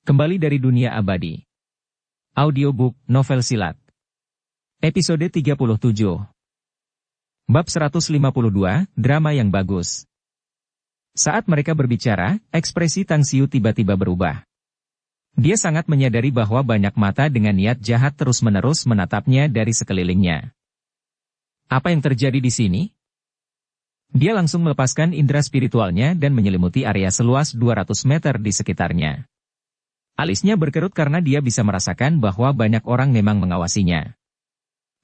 Kembali dari dunia abadi. Audiobook, novel silat. Episode 37. Bab 152, drama yang bagus. Saat mereka berbicara, ekspresi Tang Xiu tiba-tiba berubah. Dia sangat menyadari bahwa banyak mata dengan niat jahat terus-menerus menatapnya dari sekelilingnya. Apa yang terjadi di sini? Dia langsung melepaskan indera spiritualnya dan menyelimuti area seluas 200 meter di sekitarnya. Alisnya berkerut karena dia bisa merasakan bahwa banyak orang memang mengawasinya.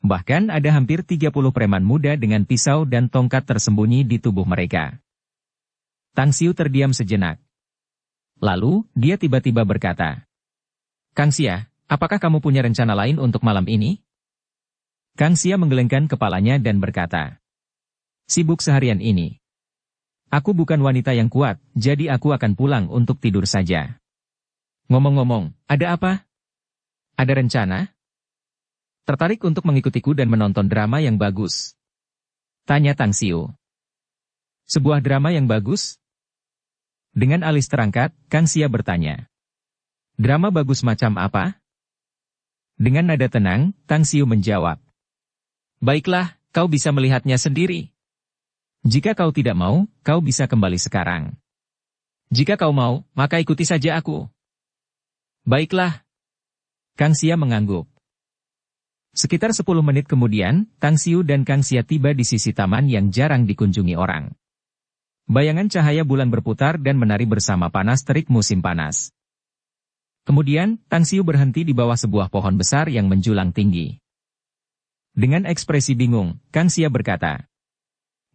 Bahkan ada hampir 30 preman muda dengan pisau dan tongkat tersembunyi di tubuh mereka. Tang Xiu terdiam sejenak. Lalu, dia tiba-tiba berkata, "Kang Xia, apakah kamu punya rencana lain untuk malam ini?" Kang Xia menggelengkan kepalanya dan berkata, "Sibuk seharian ini. Aku bukan wanita yang kuat, jadi aku akan pulang untuk tidur saja." "Ngomong-ngomong, ada apa? Ada rencana? Tertarik untuk mengikutiku dan menonton drama yang bagus?" tanya Tang Xiu. "Sebuah drama yang bagus?" Dengan alis terangkat, Kang Xia bertanya. "Drama bagus macam apa?" Dengan nada tenang, Tang Xiu menjawab. "Baiklah, kau bisa melihatnya sendiri. Jika kau tidak mau, kau bisa kembali sekarang. Jika kau mau, maka ikuti saja aku." "Baiklah." Kang Xia mengangguk. Sekitar 10 menit kemudian, Tang Xiu dan Kang Xia tiba di sisi taman yang jarang dikunjungi orang. Bayangan cahaya bulan berputar dan menari bersama panas terik musim panas. Kemudian, Tang Xiu berhenti di bawah sebuah pohon besar yang menjulang tinggi. Dengan ekspresi bingung, Kang Xia berkata,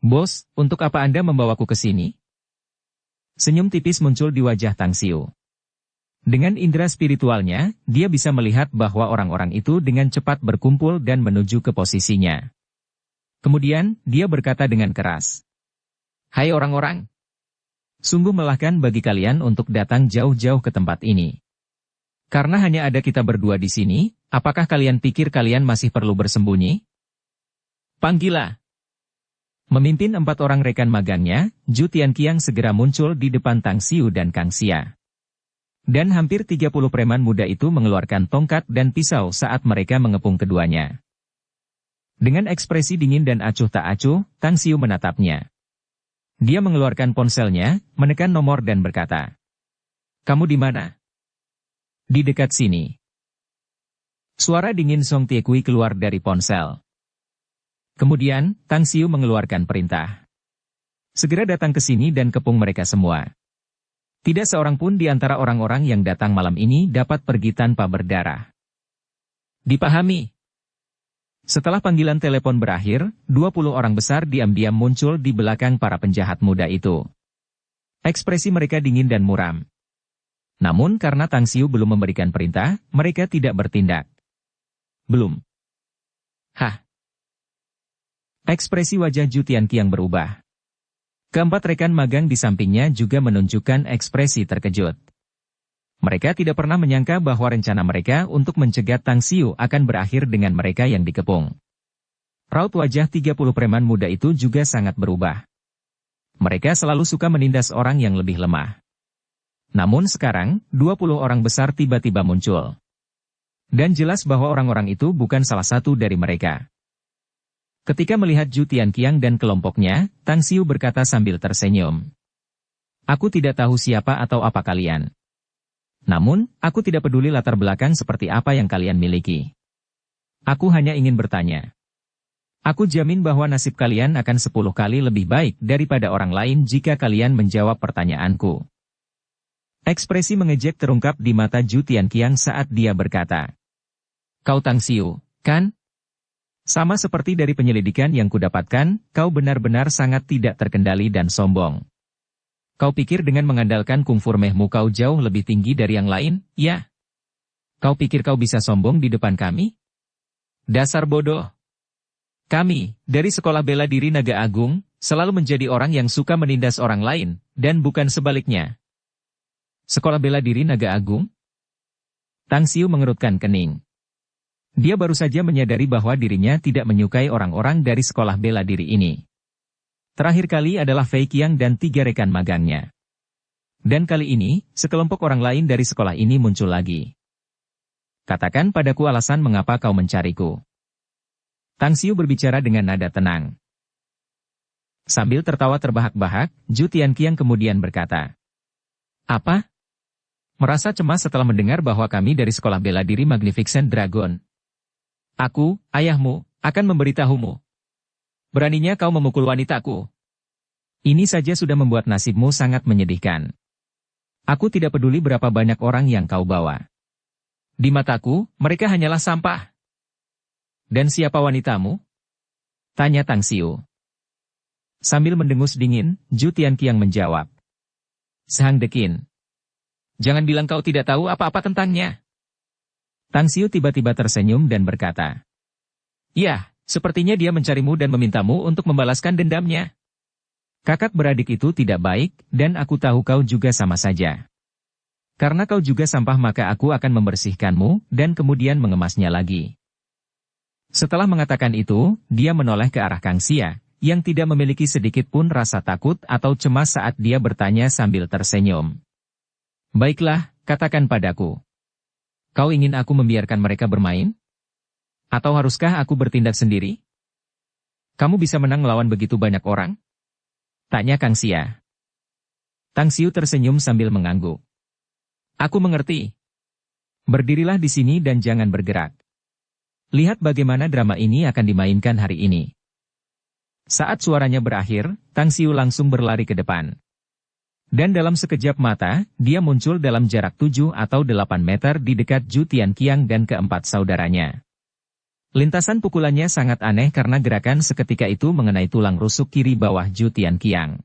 "Bos, untuk apa Anda membawaku ke sini?" Senyum tipis muncul di wajah Tang Xiu. Dengan indera spiritualnya, dia bisa melihat bahwa orang-orang itu dengan cepat berkumpul dan menuju ke posisinya. Kemudian, dia berkata dengan keras, "Hai orang-orang. Sungguh melelahkan bagi kalian untuk datang jauh-jauh ke tempat ini. Karena hanya ada kita berdua di sini, apakah kalian pikir kalian masih perlu bersembunyi? Panggillah." Memimpin 4 orang rekan magangnya, Zhu Tianqiang segera muncul di depan Tang Xiu dan Kang Xia. Dan hampir 30 preman muda itu mengeluarkan tongkat dan pisau saat mereka mengepung keduanya. Dengan ekspresi dingin dan acuh tak acuh, Tang Xiu menatapnya. Dia mengeluarkan ponselnya, menekan nomor dan berkata, "Kamu di mana?" "Di dekat sini." Suara dingin Song Tiekui keluar dari ponsel. Kemudian, Tang Xiu mengeluarkan perintah. "Segera datang ke sini dan kepung mereka semua. Tidak seorang pun di antara orang-orang yang datang malam ini dapat pergi tanpa berdarah." "Dipahami." Setelah panggilan telepon berakhir, 20 orang besar diam-diam muncul di belakang para penjahat muda itu. Ekspresi mereka dingin dan muram. Namun karena Tang Xiu belum memberikan perintah, mereka tidak bertindak. "Belum." "Hah?" Ekspresi wajah Zhu Tianqiang berubah. Keempat rekan magang di sampingnya juga menunjukkan ekspresi terkejut. Mereka tidak pernah menyangka bahwa rencana mereka untuk mencegat Tang Xiu akan berakhir dengan mereka yang dikepung. Raut wajah 30 preman muda itu juga sangat berubah. Mereka selalu suka menindas orang yang lebih lemah. Namun sekarang, 20 orang besar tiba-tiba muncul. Dan jelas bahwa orang-orang itu bukan salah satu dari mereka. Ketika melihat Zhu Tianqiang dan kelompoknya, Tang Xiu berkata sambil tersenyum, "Aku tidak tahu siapa atau apa kalian. Namun, aku tidak peduli latar belakang seperti apa yang kalian miliki. Aku hanya ingin bertanya. Aku jamin bahwa nasib kalian akan 10 kali lebih baik daripada orang lain jika kalian menjawab pertanyaanku." Ekspresi mengejek terungkap di mata Zhu Tianqiang saat dia berkata, "Kau Tang Xiu, kan? Sama seperti dari penyelidikan yang kudapatkan, kau benar-benar sangat tidak terkendali dan sombong. Kau pikir dengan mengandalkan kungfu remehmu kau jauh lebih tinggi dari yang lain, ya? Kau pikir kau bisa sombong di depan kami? Dasar bodoh. Kami, dari Sekolah Bela Diri Naga Agung, selalu menjadi orang yang suka menindas orang lain, dan bukan sebaliknya." "Sekolah Bela Diri Naga Agung?" Tang Xiu mengerutkan kening. Dia baru saja menyadari bahwa dirinya tidak menyukai orang-orang dari sekolah bela diri ini. Terakhir kali adalah Fei Qiang dan 3 rekan magangnya. Dan kali ini, sekelompok orang lain dari sekolah ini muncul lagi. Katakan padaku alasan mengapa kau mencariku. Tang Xiu berbicara dengan nada tenang. Sambil tertawa terbahak-bahak, Zhu Tianqiang kemudian berkata, "Apa? Merasa cemas setelah mendengar bahwa kami dari sekolah bela diri Magnificent Dragon. Aku, ayahmu, akan memberitahumu. Beraninya kau memukul wanitaku. Ini saja sudah membuat nasibmu sangat menyedihkan. Aku tidak peduli berapa banyak orang yang kau bawa. Di mataku, mereka hanyalah sampah." "Dan siapa wanitamu?" tanya Tang Xiu. Sambil mendengus dingin, Zhu Tianqiang menjawab. "Sehang Deqin. Jangan bilang kau tidak tahu apa-apa tentangnya." Tang Xiu tiba-tiba tersenyum dan berkata, "Ya, sepertinya dia mencarimu dan memintamu untuk membalaskan dendamnya. Kakak beradik itu tidak baik, dan aku tahu kau juga sama saja. Karena kau juga sampah maka aku akan membersihkanmu, dan kemudian mengemasnya lagi." Setelah mengatakan itu, dia menoleh ke arah Kang Xia, yang tidak memiliki sedikit pun rasa takut atau cemas saat dia bertanya sambil tersenyum. "Baiklah, katakan padaku. Kau ingin aku membiarkan mereka bermain? Atau haruskah aku bertindak sendiri? Kamu bisa menang melawan begitu banyak orang?" tanya Kang Xia. Tang Xiu tersenyum sambil mengangguk. "Aku mengerti. Berdirilah di sini dan jangan bergerak. Lihat bagaimana drama ini akan dimainkan hari ini." Saat suaranya berakhir, Tang Xiu langsung berlari ke depan. Dan dalam sekejap mata, dia muncul dalam jarak 7 atau 8 meter di dekat Zhu Tianqiang dan keempat saudaranya. Lintasan pukulannya sangat aneh karena gerakan seketika itu mengenai tulang rusuk kiri bawah Zhu Tianqiang.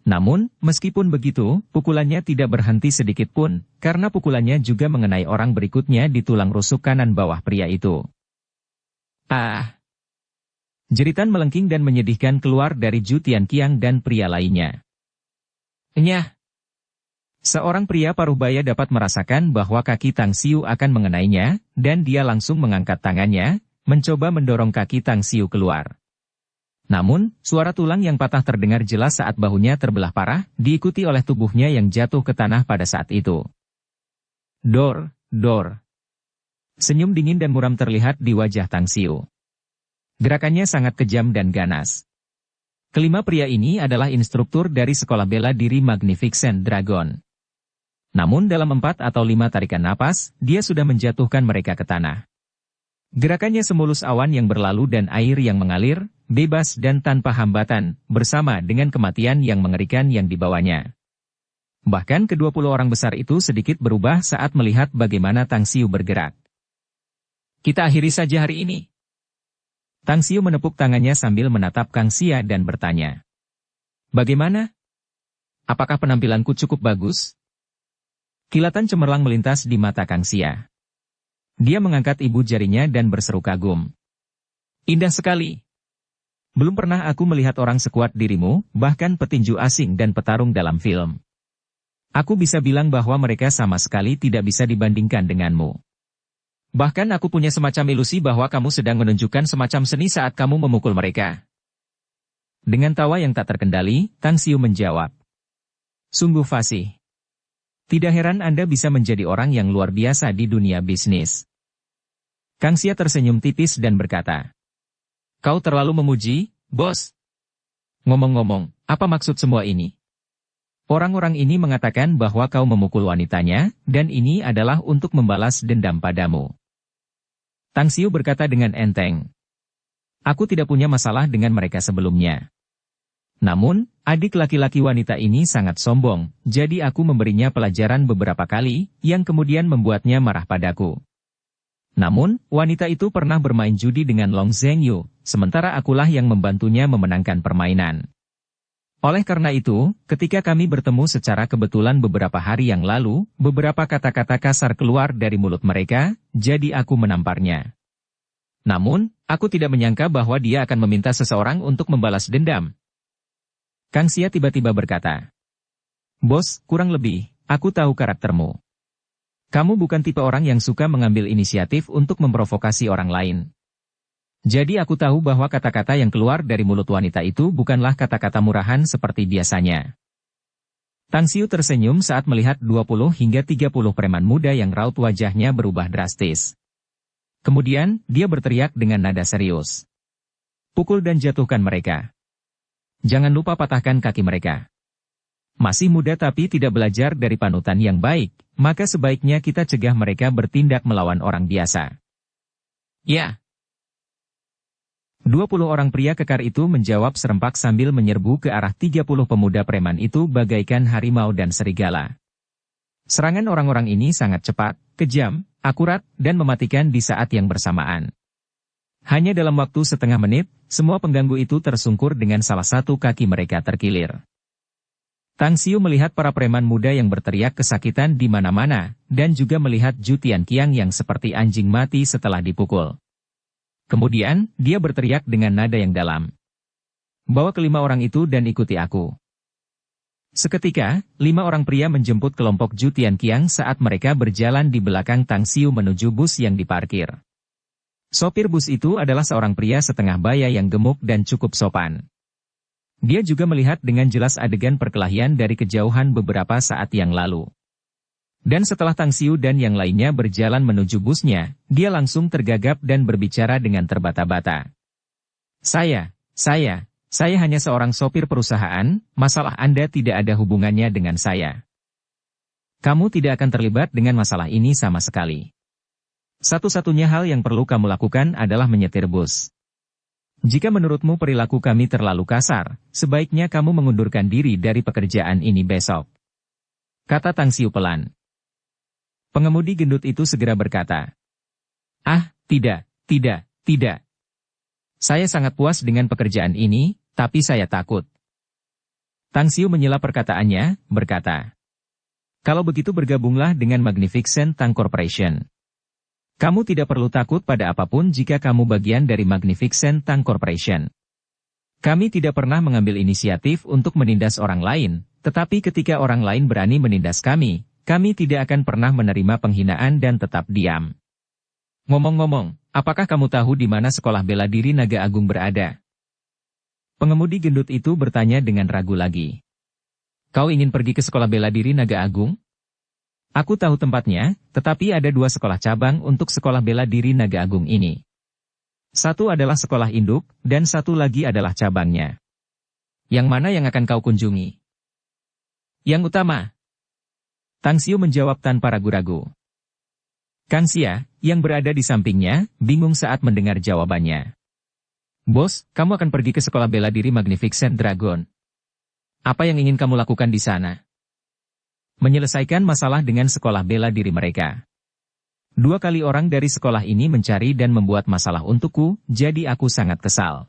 Namun, meskipun begitu, pukulannya tidak berhenti sedikit pun, karena pukulannya juga mengenai orang berikutnya di tulang rusuk kanan bawah pria itu. "Ah!" Jeritan melengking dan menyedihkan keluar dari Zhu Tianqiang dan pria lainnya. "Nyah!" Seorang pria paruh baya dapat merasakan bahwa kaki Tang Xiu akan mengenainya, dan dia langsung mengangkat tangannya, mencoba mendorong kaki Tang Xiu keluar. Namun, suara tulang yang patah terdengar jelas saat bahunya terbelah parah, diikuti oleh tubuhnya yang jatuh ke tanah pada saat itu. "Dor, dor." Senyum dingin dan muram terlihat di wajah Tang Xiu. Gerakannya sangat kejam dan ganas. Kelima pria ini adalah instruktur dari sekolah bela diri Magnificent Dragon. Namun dalam 4 atau 5 tarikan napas, dia sudah menjatuhkan mereka ke tanah. Gerakannya semulus awan yang berlalu dan air yang mengalir, bebas dan tanpa hambatan, bersama dengan kematian yang mengerikan yang dibawanya. Bahkan ke-20 orang besar itu sedikit berubah saat melihat bagaimana Tang Xiu bergerak. "Kita akhiri saja hari ini." Tang Xiu menepuk tangannya sambil menatap Kang Xia dan bertanya, "Bagaimana? Apakah penampilanku cukup bagus?" Kilatan cemerlang melintas di mata Kang Xia. Dia mengangkat ibu jarinya dan berseru kagum. "Indah sekali. Belum pernah aku melihat orang sekuat dirimu, bahkan petinju asing dan petarung dalam film. Aku bisa bilang bahwa mereka sama sekali tidak bisa dibandingkan denganmu. Bahkan aku punya semacam ilusi bahwa kamu sedang menunjukkan semacam seni saat kamu memukul mereka." Dengan tawa yang tak terkendali, Tang Xiu menjawab, "Sungguh fasih. Tidak heran Anda bisa menjadi orang yang luar biasa di dunia bisnis." Kang Xia tersenyum tipis dan berkata, "Kau terlalu memuji, bos. Ngomong-ngomong, apa maksud semua ini? Orang-orang ini mengatakan bahwa kau memukul wanitanya, dan ini adalah untuk membalas dendam padamu." Tang Xiu berkata dengan enteng, "Aku tidak punya masalah dengan mereka sebelumnya. Namun, adik laki-laki wanita ini sangat sombong, jadi aku memberinya pelajaran beberapa kali, yang kemudian membuatnya marah padaku. Namun, wanita itu pernah bermain judi dengan Long Zhengyu, sementara akulah yang membantunya memenangkan permainan. Oleh karena itu, ketika kami bertemu secara kebetulan beberapa hari yang lalu, beberapa kata-kata kasar keluar dari mulut mereka, jadi aku menamparnya. Namun, aku tidak menyangka bahwa dia akan meminta seseorang untuk membalas dendam." Kang Xia tiba-tiba berkata, "Bos, kurang lebih, aku tahu karaktermu. Kamu bukan tipe orang yang suka mengambil inisiatif untuk memprovokasi orang lain. Jadi aku tahu bahwa kata-kata yang keluar dari mulut wanita itu bukanlah kata-kata murahan seperti biasanya. Tang Xiu tersenyum saat melihat 20 hingga 30 preman muda yang raut wajahnya berubah drastis. Kemudian, dia berteriak dengan nada serius. Pukul dan jatuhkan mereka. Jangan lupa patahkan kaki mereka. Masih muda tapi tidak belajar dari panutan yang baik, maka sebaiknya kita cegah mereka bertindak melawan orang biasa. Ya. 20 orang pria kekar itu menjawab serempak sambil menyerbu ke arah 30 pemuda preman itu bagaikan harimau dan serigala. Serangan orang-orang ini sangat cepat, kejam, akurat, dan mematikan di saat yang bersamaan. Hanya dalam waktu setengah menit, semua pengganggu itu tersungkur dengan salah satu kaki mereka terkilir. Tang Xiu melihat para preman muda yang berteriak kesakitan di mana-mana, dan juga melihat Zhu Tianqiang yang seperti anjing mati setelah dipukul. Kemudian, dia berteriak dengan nada yang dalam. Bawa kelima orang itu dan ikuti aku. Seketika, 5 orang pria menjemput kelompok Zhu Tianqiang saat mereka berjalan di belakang Tang Xiu menuju bus yang diparkir. Sopir bus itu adalah seorang pria setengah baya yang gemuk dan cukup sopan. Dia juga melihat dengan jelas adegan perkelahian dari kejauhan beberapa saat yang lalu. Dan setelah Tang Xiu dan yang lainnya berjalan menuju busnya, dia langsung tergagap dan berbicara dengan terbata-bata. Saya hanya seorang sopir perusahaan, masalah Anda tidak ada hubungannya dengan saya. Kamu tidak akan terlibat dengan masalah ini sama sekali. Satu-satunya hal yang perlu kamu lakukan adalah menyetir bus. Jika menurutmu perilaku kami terlalu kasar, sebaiknya kamu mengundurkan diri dari pekerjaan ini besok. Kata Tang Xiu pelan. Pengemudi gendut itu segera berkata, tidak. Saya sangat puas dengan pekerjaan ini, tapi saya takut. Tang Xiu menyela perkataannya, berkata, kalau begitu bergabunglah dengan Magnificent Tang Corporation. Kamu tidak perlu takut pada apapun jika kamu bagian dari Magnificent Tang Corporation. Kami tidak pernah mengambil inisiatif untuk menindas orang lain, tetapi ketika orang lain berani menindas kami tidak akan pernah menerima penghinaan dan tetap diam. Ngomong-ngomong, apakah kamu tahu di mana sekolah bela diri Naga Agung berada? Pengemudi gendut itu bertanya dengan ragu lagi. Kau ingin pergi ke sekolah bela diri Naga Agung? Aku tahu tempatnya, tetapi ada 2 sekolah cabang untuk sekolah bela diri Naga Agung ini. Satu adalah sekolah induk, dan satu lagi adalah cabangnya. Yang mana yang akan kau kunjungi? Yang utama. Tang Xiu menjawab tanpa ragu-ragu. Kang Xia, yang berada di sampingnya, bingung saat mendengar jawabannya. Bos, kamu akan pergi ke sekolah bela diri Magnificent Dragon. Apa yang ingin kamu lakukan di sana? Menyelesaikan masalah dengan sekolah bela diri mereka. 2 kali orang dari sekolah ini mencari dan membuat masalah untukku, jadi aku sangat kesal.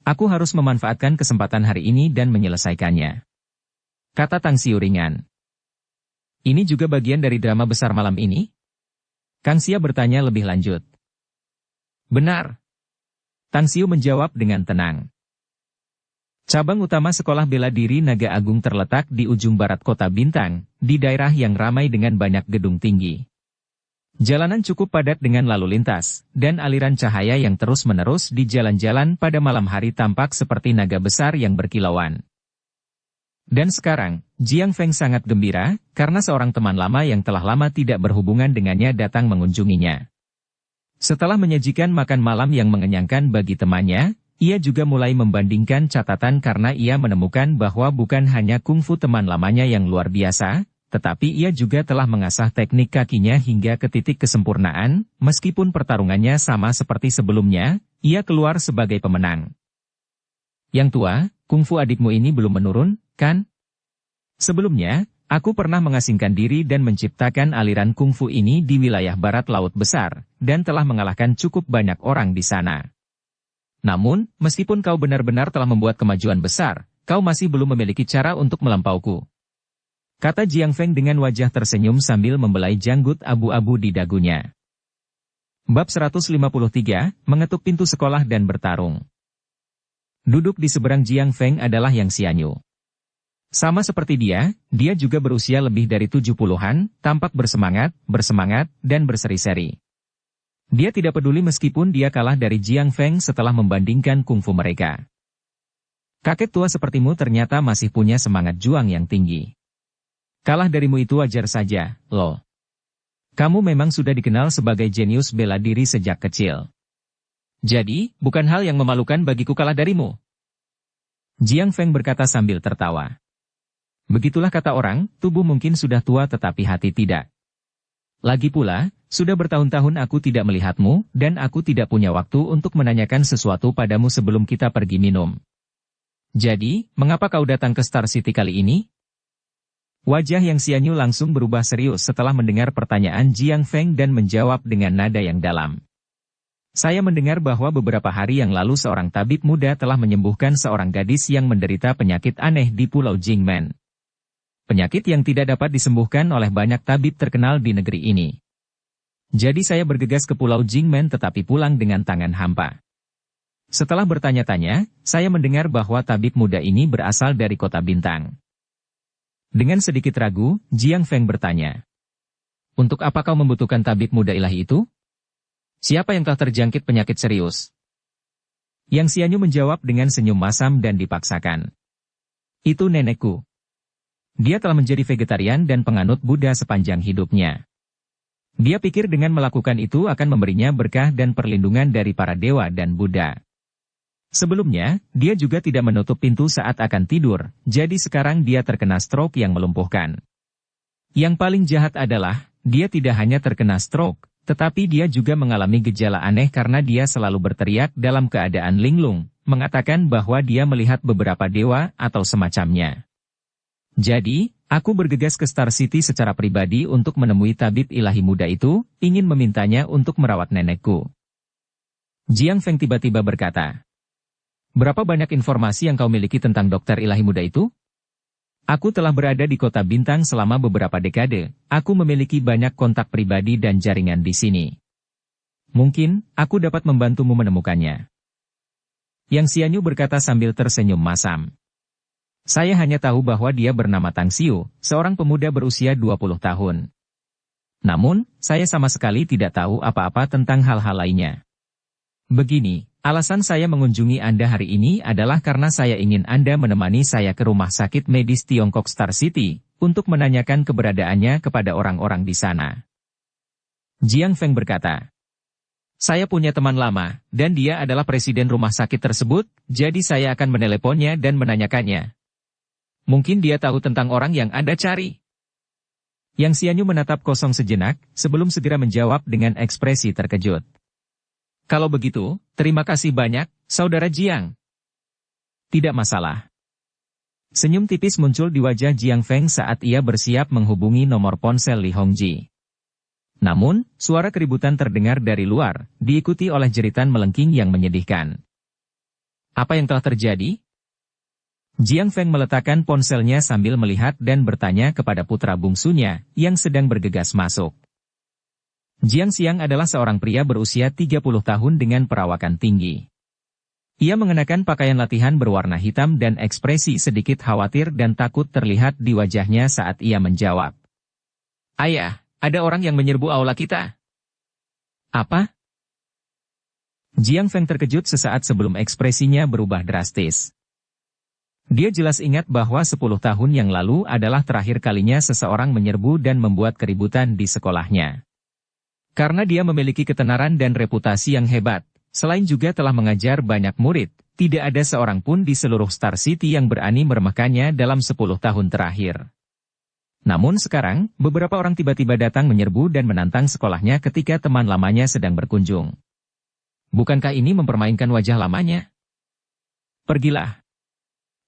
Aku harus memanfaatkan kesempatan hari ini dan menyelesaikannya. Kata Tang Xiu ringan. Ini juga bagian dari drama besar malam ini? Kang Xia bertanya lebih lanjut. Benar. Tang Xiu menjawab dengan tenang. Cabang utama sekolah bela diri Naga Agung terletak di ujung barat kota Bintang, di daerah yang ramai dengan banyak gedung tinggi. Jalanan cukup padat dengan lalu lintas, dan aliran cahaya yang terus-menerus di jalan-jalan pada malam hari tampak seperti naga besar yang berkilauan. Dan sekarang, Jiang Feng sangat gembira, karena seorang teman lama yang telah lama tidak berhubungan dengannya datang mengunjunginya. Setelah menyajikan makan malam yang mengenyangkan bagi temannya, ia juga mulai membandingkan catatan karena ia menemukan bahwa bukan hanya kungfu teman lamanya yang luar biasa, tetapi ia juga telah mengasah teknik kakinya hingga ke titik kesempurnaan, meskipun pertarungannya sama seperti sebelumnya, ia keluar sebagai pemenang. Yang tua, kungfu adikmu ini belum menurun, kan? Sebelumnya, aku pernah mengasingkan diri dan menciptakan aliran kungfu ini di wilayah barat laut besar, dan telah mengalahkan cukup banyak orang di sana. Namun, meskipun kau benar-benar telah membuat kemajuan besar, kau masih belum memiliki cara untuk melampauku. Kata Jiang Feng dengan wajah tersenyum sambil membelai janggut abu-abu di dagunya. Bab 153, mengetuk pintu sekolah dan bertarung. Duduk di seberang Jiang Feng adalah Yang Xianyu. Sama seperti dia juga berusia lebih dari 70-an, tampak bersemangat, dan berseri-seri. Dia tidak peduli meskipun dia kalah dari Jiang Feng setelah membandingkan kungfu mereka. Kakek tua sepertimu ternyata masih punya semangat juang yang tinggi. Kalah darimu itu wajar saja, lol. Kamu memang sudah dikenal sebagai jenius bela diri sejak kecil. Jadi, bukan hal yang memalukan bagiku kalah darimu. Jiang Feng berkata sambil tertawa. Begitulah kata orang, tubuh mungkin sudah tua tetapi hati tidak. Lagi pula, sudah bertahun-tahun aku tidak melihatmu, dan aku tidak punya waktu untuk menanyakan sesuatu padamu sebelum kita pergi minum. Jadi, mengapa kau datang ke Star City kali ini? Wajah Yang Xianyu langsung berubah serius setelah mendengar pertanyaan Jiang Feng dan menjawab dengan nada yang dalam. Saya mendengar bahwa beberapa hari yang lalu seorang tabib muda telah menyembuhkan seorang gadis yang menderita penyakit aneh di Pulau Jingmen. Penyakit yang tidak dapat disembuhkan oleh banyak tabib terkenal di negeri ini. Jadi saya bergegas ke Pulau Jingmen tetapi pulang dengan tangan hampa. Setelah bertanya-tanya, saya mendengar bahwa tabib muda ini berasal dari kota Bintang. Dengan sedikit ragu, Jiang Feng bertanya. Untuk apa kau membutuhkan tabib muda ilahi itu? Siapa yang telah terjangkit penyakit serius? Yang Xianyu menjawab dengan senyum masam dan dipaksakan. Itu nenekku. Dia telah menjadi vegetarian dan penganut Buddha sepanjang hidupnya. Dia pikir dengan melakukan itu akan memberinya berkah dan perlindungan dari para dewa dan Buddha. Sebelumnya, dia juga tidak menutup pintu saat akan tidur, jadi sekarang dia terkena stroke yang melumpuhkan. Yang paling jahat adalah, dia tidak hanya terkena stroke, tetapi dia juga mengalami gejala aneh karena dia selalu berteriak dalam keadaan linglung, mengatakan bahwa dia melihat beberapa dewa atau semacamnya. Jadi, aku bergegas ke Star City secara pribadi untuk menemui tabib ilahi muda itu, ingin memintanya untuk merawat nenekku. Jiang Feng tiba-tiba berkata, berapa banyak informasi yang kau miliki tentang dokter ilahi muda itu? Aku telah berada di kota Bintang selama beberapa dekade, aku memiliki banyak kontak pribadi dan jaringan di sini. Mungkin, aku dapat membantumu menemukannya. Yang Xianyu berkata sambil tersenyum masam. Saya hanya tahu bahwa dia bernama Tang Xiu, seorang pemuda berusia 20 tahun. Namun, saya sama sekali tidak tahu apa-apa tentang hal-hal lainnya. Begini, alasan saya mengunjungi Anda hari ini adalah karena saya ingin Anda menemani saya ke rumah sakit medis Tiongkok Star City, untuk menanyakan keberadaannya kepada orang-orang di sana. Jiang Feng berkata, saya punya teman lama, dan dia adalah presiden rumah sakit tersebut, jadi saya akan meneleponnya dan menanyakannya. Mungkin dia tahu tentang orang yang Anda cari. Yang Xianyu menatap kosong sejenak, sebelum segera menjawab dengan ekspresi terkejut. Kalau begitu, terima kasih banyak, Saudara Jiang. Tidak masalah. Senyum tipis muncul di wajah Jiang Feng saat ia bersiap menghubungi nomor ponsel Li Hongji. Namun, suara keributan terdengar dari luar, diikuti oleh jeritan melengking yang menyedihkan. Apa yang telah terjadi? Jiang Feng meletakkan ponselnya sambil melihat dan bertanya kepada putra bungsunya, yang sedang bergegas masuk. Jiang Xiang adalah seorang pria berusia 30 tahun dengan perawakan tinggi. Ia mengenakan pakaian latihan berwarna hitam dan ekspresi sedikit khawatir dan takut terlihat di wajahnya saat ia menjawab. Ayah, ada orang yang menyerbu aula kita. Apa? Jiang Feng terkejut sesaat sebelum ekspresinya berubah drastis. Dia jelas ingat bahwa 10 tahun yang lalu adalah terakhir kalinya seseorang menyerbu dan membuat keributan di sekolahnya. Karena dia memiliki ketenaran dan reputasi yang hebat, selain juga telah mengajar banyak murid, tidak ada seorang pun di seluruh Star City yang berani meremehkannya dalam 10 tahun terakhir. Namun sekarang, beberapa orang tiba-tiba datang menyerbu dan menantang sekolahnya ketika teman lamanya sedang berkunjung. Bukankah ini mempermainkan wajah lamanya? Pergilah.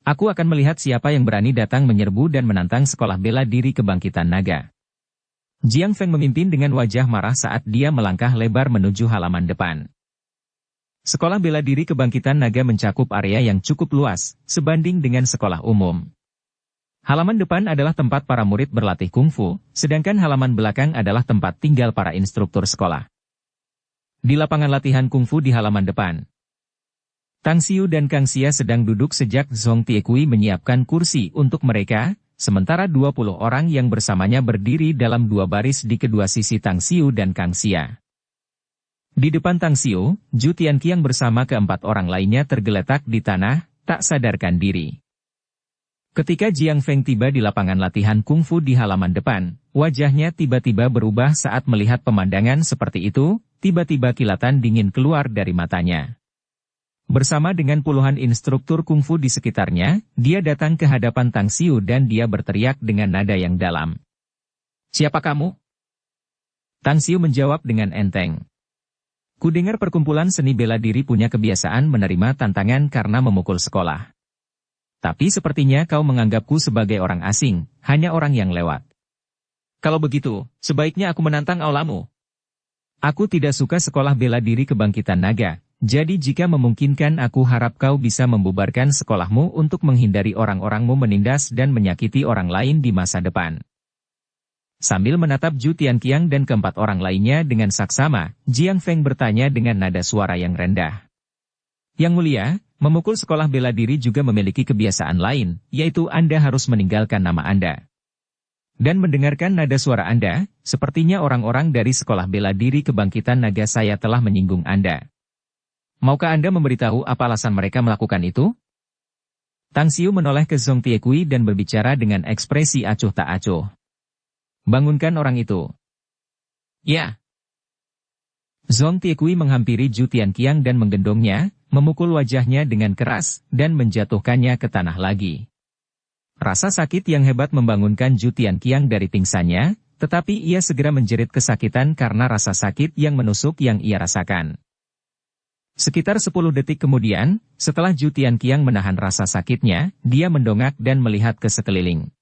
Aku akan melihat siapa yang berani datang menyerbu dan menantang sekolah bela diri kebangkitan naga. Jiang Feng memimpin dengan wajah marah saat dia melangkah lebar menuju halaman depan. Sekolah bela diri kebangkitan naga mencakup area yang cukup luas, sebanding dengan sekolah umum. Halaman depan adalah tempat para murid berlatih kungfu, sedangkan halaman belakang adalah tempat tinggal para instruktur sekolah. Di lapangan latihan kungfu di halaman depan, Tang Xiu dan Kang Xia sedang duduk sejak Zhong Tiekui menyiapkan kursi untuk mereka, sementara 20 orang yang bersamanya berdiri dalam dua baris di kedua sisi Tang Xiu dan Kang Xia. Di depan Tang Xiu, Zhu Tianqiang bersama keempat orang lainnya tergeletak di tanah, tak sadarkan diri. Ketika Jiang Feng tiba di lapangan latihan kungfu di halaman depan, wajahnya tiba-tiba berubah saat melihat pemandangan seperti itu, tiba-tiba kilatan dingin keluar dari matanya. Bersama dengan puluhan instruktur kungfu di sekitarnya, dia datang ke hadapan Tang Xiu dan dia berteriak dengan nada yang dalam. "Siapa kamu?" Tang Xiu menjawab dengan enteng. "Kudengar perkumpulan seni bela diri punya kebiasaan menerima tantangan karena memukul sekolah. Tapi sepertinya kau menganggapku sebagai orang asing, hanya orang yang lewat. Kalau begitu, sebaiknya aku menantang aulamu. Aku tidak suka sekolah bela diri kebangkitan naga, jadi jika memungkinkan aku harap kau bisa membubarkan sekolahmu untuk menghindari orang-orangmu menindas dan menyakiti orang lain di masa depan." Sambil menatap Zhu Tianqiang dan keempat orang lainnya dengan saksama, Jiang Feng bertanya dengan nada suara yang rendah. "Yang mulia, memukul sekolah bela diri juga memiliki kebiasaan lain, yaitu Anda harus meninggalkan nama Anda. Dan mendengarkan nada suara Anda, sepertinya orang-orang dari sekolah bela diri kebangkitan naga saya telah menyinggung Anda. Maukah Anda memberitahu apa alasan mereka melakukan itu?" Tang Xiu menoleh ke Zhong Tiekui dan berbicara dengan ekspresi acuh tak acuh. "Bangunkan orang itu." "Ya." Zhong Tiekui menghampiri Zhu Tianqiang dan menggendongnya, memukul wajahnya dengan keras, dan menjatuhkannya ke tanah lagi. Rasa sakit yang hebat membangunkan Zhu Tianqiang dari pingsannya, tetapi ia segera menjerit kesakitan karena rasa sakit yang menusuk yang ia rasakan. Sekitar 10 detik kemudian, setelah Zhu Tianqiang menahan rasa sakitnya, dia mendongak dan melihat ke sekeliling.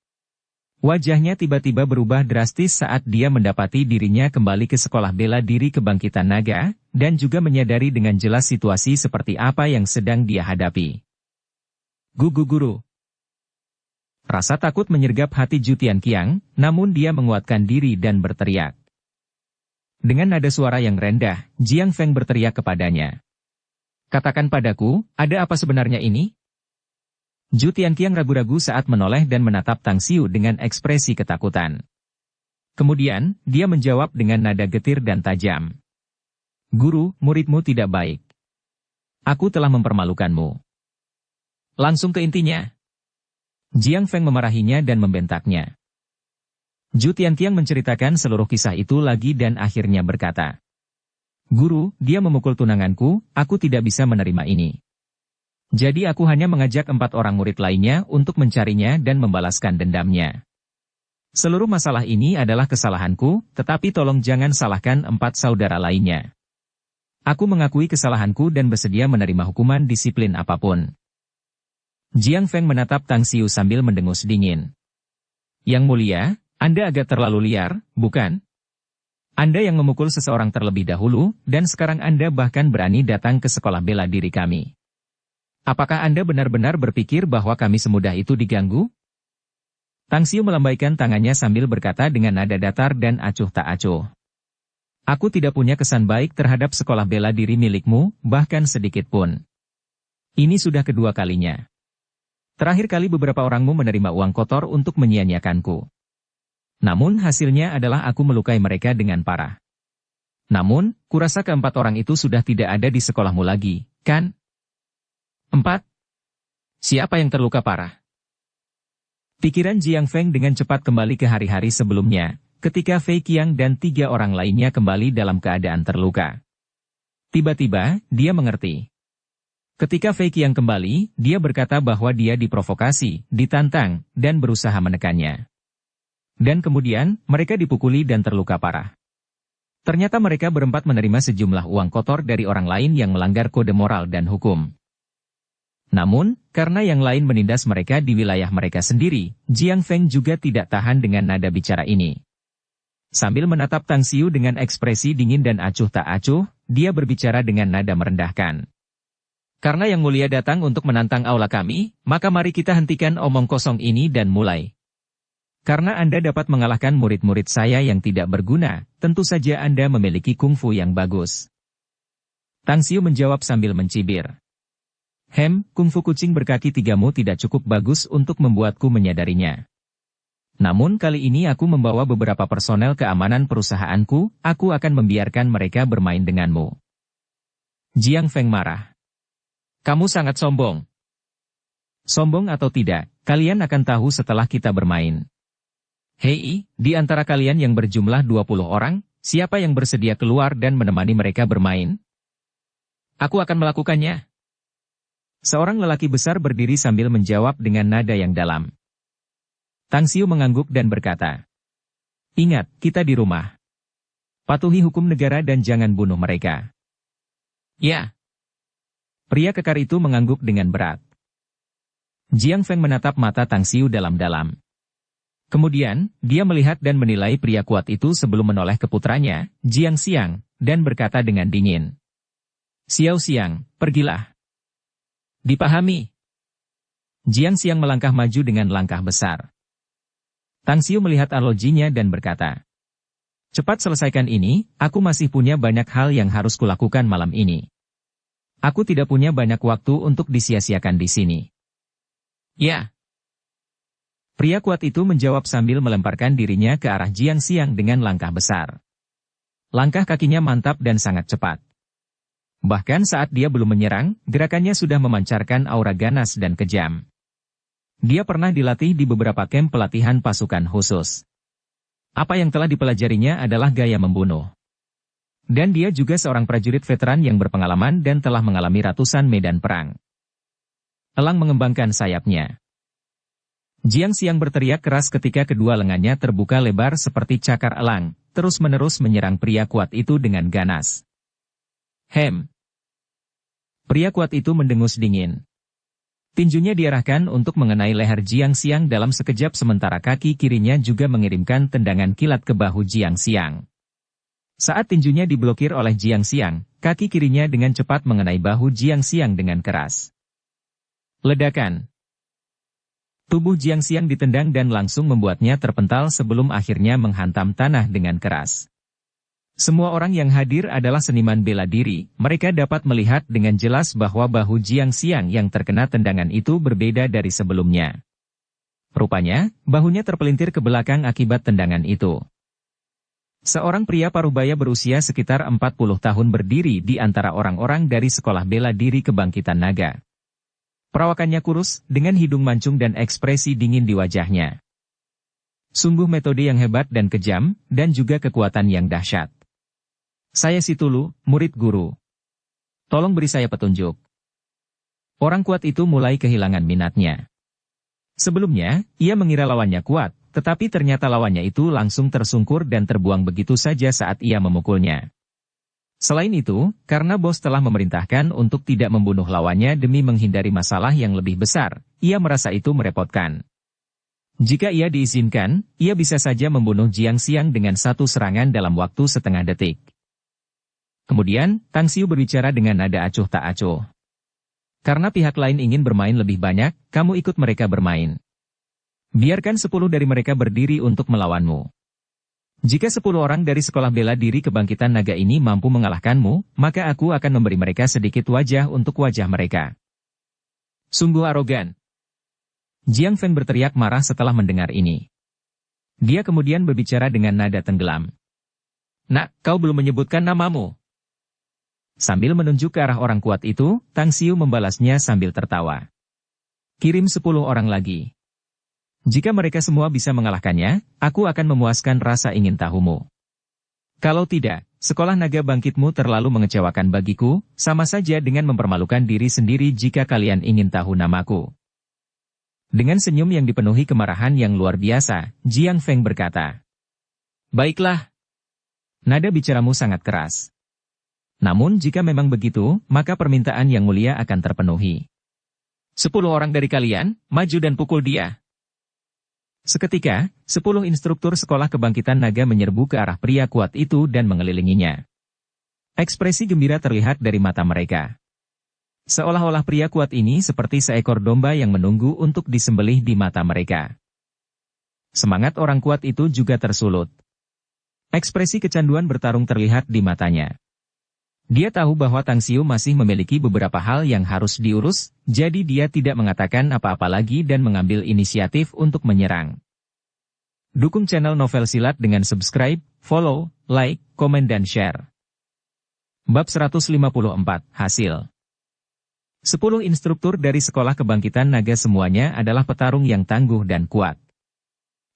Wajahnya tiba-tiba berubah drastis saat dia mendapati dirinya kembali ke sekolah bela diri kebangkitan naga, dan juga menyadari dengan jelas situasi seperti apa yang sedang dia hadapi. Guru. Rasa takut menyergap hati Zhu Tianqiang, namun dia menguatkan diri dan berteriak. Dengan nada suara yang rendah, Jiang Feng berteriak kepadanya. "Katakan padaku, ada apa sebenarnya ini?" Zhu Tianqiang ragu-ragu saat menoleh dan menatap Tang Xiu dengan ekspresi ketakutan. Kemudian, dia menjawab dengan nada getir dan tajam. "Guru, muridmu tidak baik. Aku telah mempermalukanmu." "Langsung ke intinya." Jiang Feng memarahinya dan membentaknya. Zhu Tianqiang menceritakan seluruh kisah itu lagi dan akhirnya berkata, "Guru, dia memukul tunanganku, aku tidak bisa menerima ini. Jadi aku hanya mengajak 4 orang murid lainnya untuk mencarinya dan membalaskan dendamnya. Seluruh masalah ini adalah kesalahanku, tetapi tolong jangan salahkan 4 saudara lainnya. Aku mengakui kesalahanku dan bersedia menerima hukuman disiplin apapun." Jiang Feng menatap Tang Xiu sambil mendengus dingin. "Yang mulia, Anda agak terlalu liar, bukan? Anda yang memukul seseorang terlebih dahulu, dan sekarang Anda bahkan berani datang ke sekolah bela diri kami. Apakah Anda benar-benar berpikir bahwa kami semudah itu diganggu?" Tang Xiu melambaikan tangannya sambil berkata dengan nada datar dan acuh tak acuh. "Aku tidak punya kesan baik terhadap sekolah bela diri milikmu, bahkan sedikit pun. Ini sudah kedua kalinya. Terakhir kali beberapa orangmu menerima uang kotor untuk menyia-nyiakanku. Namun hasilnya adalah aku melukai mereka dengan parah. Namun, kurasa keempat orang itu sudah tidak ada di sekolahmu lagi, kan?" 4. Siapa yang terluka parah? Pikiran Jiang Feng dengan cepat kembali ke hari-hari sebelumnya, ketika Fei Qiang dan 3 orang lainnya kembali dalam keadaan terluka. Tiba-tiba, dia mengerti. Ketika Fei Qiang kembali, dia berkata bahwa dia diprovokasi, ditantang, dan berusaha menekannya. Dan kemudian, mereka dipukuli dan terluka parah. Ternyata mereka berempat menerima sejumlah uang kotor dari orang lain yang melanggar kode moral dan hukum. Namun, karena yang lain menindas mereka di wilayah mereka sendiri, Jiang Feng juga tidak tahan dengan nada bicara ini. Sambil menatap Tang Xiu dengan ekspresi dingin dan acuh tak acuh, dia berbicara dengan nada merendahkan. "Karena yang mulia datang untuk menantang aula kami, maka mari kita hentikan omong kosong ini dan mulai. Karena Anda dapat mengalahkan murid-murid saya yang tidak berguna, tentu saja Anda memiliki kungfu yang bagus." Tang Xiu menjawab sambil mencibir. Kungfu kucing berkaki 3mu tidak cukup bagus untuk membuatku menyadarinya. Namun kali ini aku membawa beberapa personel keamanan perusahaanku, aku akan membiarkan mereka bermain denganmu." Jiang Feng marah. "Kamu sangat sombong. Sombong atau tidak, kalian akan tahu setelah kita bermain. Hei, di antara kalian yang berjumlah 20 orang, siapa yang bersedia keluar dan menemani mereka bermain? Aku akan melakukannya. Seorang lelaki besar berdiri sambil menjawab dengan nada yang dalam. Tang Xiu mengangguk dan berkata, "Ingat, kita di rumah. Patuhi hukum negara dan jangan bunuh mereka." "Ya." Pria kekar itu mengangguk dengan berat. Jiang Feng menatap mata Tang Xiu dalam-dalam. Kemudian, dia melihat dan menilai pria kuat itu sebelum menoleh ke putranya, Jiang Xiang, dan berkata dengan dingin. "Xiao Xiang, pergilah." "Dipahami." Jiang Xiang melangkah maju dengan langkah besar. Tang Xiu melihat arlojinya dan berkata, "Cepat selesaikan ini, aku masih punya banyak hal yang harus kulakukan malam ini. Aku tidak punya banyak waktu untuk disia-siakan di sini." "Ya." Pria kuat itu menjawab sambil melemparkan dirinya ke arah Jiang Xiang dengan langkah besar. Langkah kakinya mantap dan sangat cepat. Bahkan saat dia belum menyerang, gerakannya sudah memancarkan aura ganas dan kejam. Dia pernah dilatih di beberapa kamp pelatihan pasukan khusus. Apa yang telah dipelajarinya adalah gaya membunuh. Dan dia juga seorang prajurit veteran yang berpengalaman dan telah mengalami ratusan medan perang. Elang mengembangkan sayapnya. Jiang Xiang berteriak keras ketika kedua lengannya terbuka lebar seperti cakar elang, terus-menerus menyerang pria kuat itu dengan ganas. Hem. Pria kuat itu mendengus dingin. Tinjunya diarahkan untuk mengenai leher Jiang Xiang dalam sekejap sementara kaki kirinya juga mengirimkan tendangan kilat ke bahu Jiang Xiang. Saat tinjunya diblokir oleh Jiang Xiang, kaki kirinya dengan cepat mengenai bahu Jiang Xiang dengan keras. Ledakan. Tubuh Jiang Xiang ditendang dan langsung membuatnya terpental sebelum akhirnya menghantam tanah dengan keras. Semua orang yang hadir adalah seniman bela diri, mereka dapat melihat dengan jelas bahwa bahu Jiang Xiang yang terkena tendangan itu berbeda dari sebelumnya. Rupanya, bahunya terpelintir ke belakang akibat tendangan itu. Seorang pria parubaya berusia sekitar 40 tahun berdiri di antara orang-orang dari sekolah bela diri kebangkitan naga. Perawakannya kurus, dengan hidung mancung dan ekspresi dingin di wajahnya. Sungguh metode yang hebat dan kejam, dan juga kekuatan yang dahsyat. "Saya si Tulu, murid guru. Tolong beri saya petunjuk." Orang kuat itu mulai kehilangan minatnya. Sebelumnya, ia mengira lawannya kuat, tetapi ternyata lawannya itu langsung tersungkur dan terbuang begitu saja saat ia memukulnya. Selain itu, karena bos telah memerintahkan untuk tidak membunuh lawannya demi menghindari masalah yang lebih besar, ia merasa itu merepotkan. Jika ia diizinkan, ia bisa saja membunuh Jiang Xiang dengan satu serangan dalam waktu setengah detik. Kemudian, Tang Xiu berbicara dengan nada acuh tak acuh. "Karena pihak lain ingin bermain lebih banyak, kamu ikut mereka bermain. Biarkan 10 dari mereka berdiri untuk melawanmu. Jika 10 orang dari sekolah bela diri kebangkitan naga ini mampu mengalahkanmu, maka aku akan memberi mereka sedikit wajah untuk wajah mereka." Sungguh arogan. Jiang Feng berteriak marah setelah mendengar ini. Dia kemudian berbicara dengan nada tenggelam. "Nak, kau belum menyebutkan namamu." Sambil menunjuk ke arah orang kuat itu, Tang Xiu membalasnya sambil tertawa. "Kirim 10 orang lagi. Jika mereka semua bisa mengalahkannya, aku akan memuaskan rasa ingin tahumu. Kalau tidak, sekolah naga bangkitmu terlalu mengecewakan bagiku, sama saja dengan mempermalukan diri sendiri jika kalian ingin tahu namaku." Dengan senyum yang dipenuhi kemarahan yang luar biasa, Jiang Feng berkata, "Baiklah. Nada bicaramu sangat keras. Namun jika memang begitu, maka permintaan yang mulia akan terpenuhi. 10 orang dari kalian, maju dan pukul dia." Seketika, 10 instruktur sekolah kebangkitan naga menyerbu ke arah pria kuat itu dan mengelilinginya. Ekspresi gembira terlihat dari mata mereka. Seolah-olah pria kuat ini seperti seekor domba yang menunggu untuk disembelih di mata mereka. Semangat orang kuat itu juga tersulut. Ekspresi kecanduan bertarung terlihat di matanya. Dia tahu bahwa Tang Xiu masih memiliki beberapa hal yang harus diurus, jadi dia tidak mengatakan apa-apa lagi dan mengambil inisiatif untuk menyerang. Dukung channel Novel Silat dengan subscribe, follow, like, komen dan share. Bab 154, Hasil. 10 instruktur dari Sekolah Kebangkitan Naga semuanya adalah petarung yang tangguh dan kuat.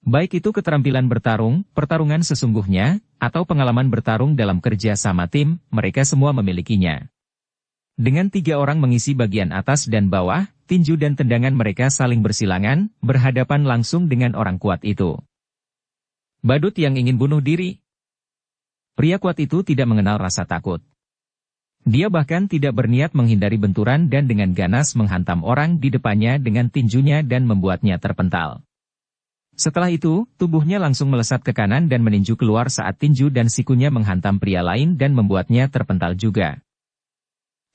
Baik itu keterampilan bertarung, pertarungan sesungguhnya, atau pengalaman bertarung dalam kerja sama tim, mereka semua memilikinya. Dengan 3 orang mengisi bagian atas dan bawah, tinju dan tendangan mereka saling bersilangan, berhadapan langsung dengan orang kuat itu. Badut yang ingin bunuh diri. Pria kuat itu tidak mengenal rasa takut. Dia bahkan tidak berniat menghindari benturan dan dengan ganas menghantam orang di depannya dengan tinjunya dan membuatnya terpental. Setelah itu, tubuhnya langsung melesat ke kanan dan meninju keluar saat tinju dan sikunya menghantam pria lain dan membuatnya terpental juga.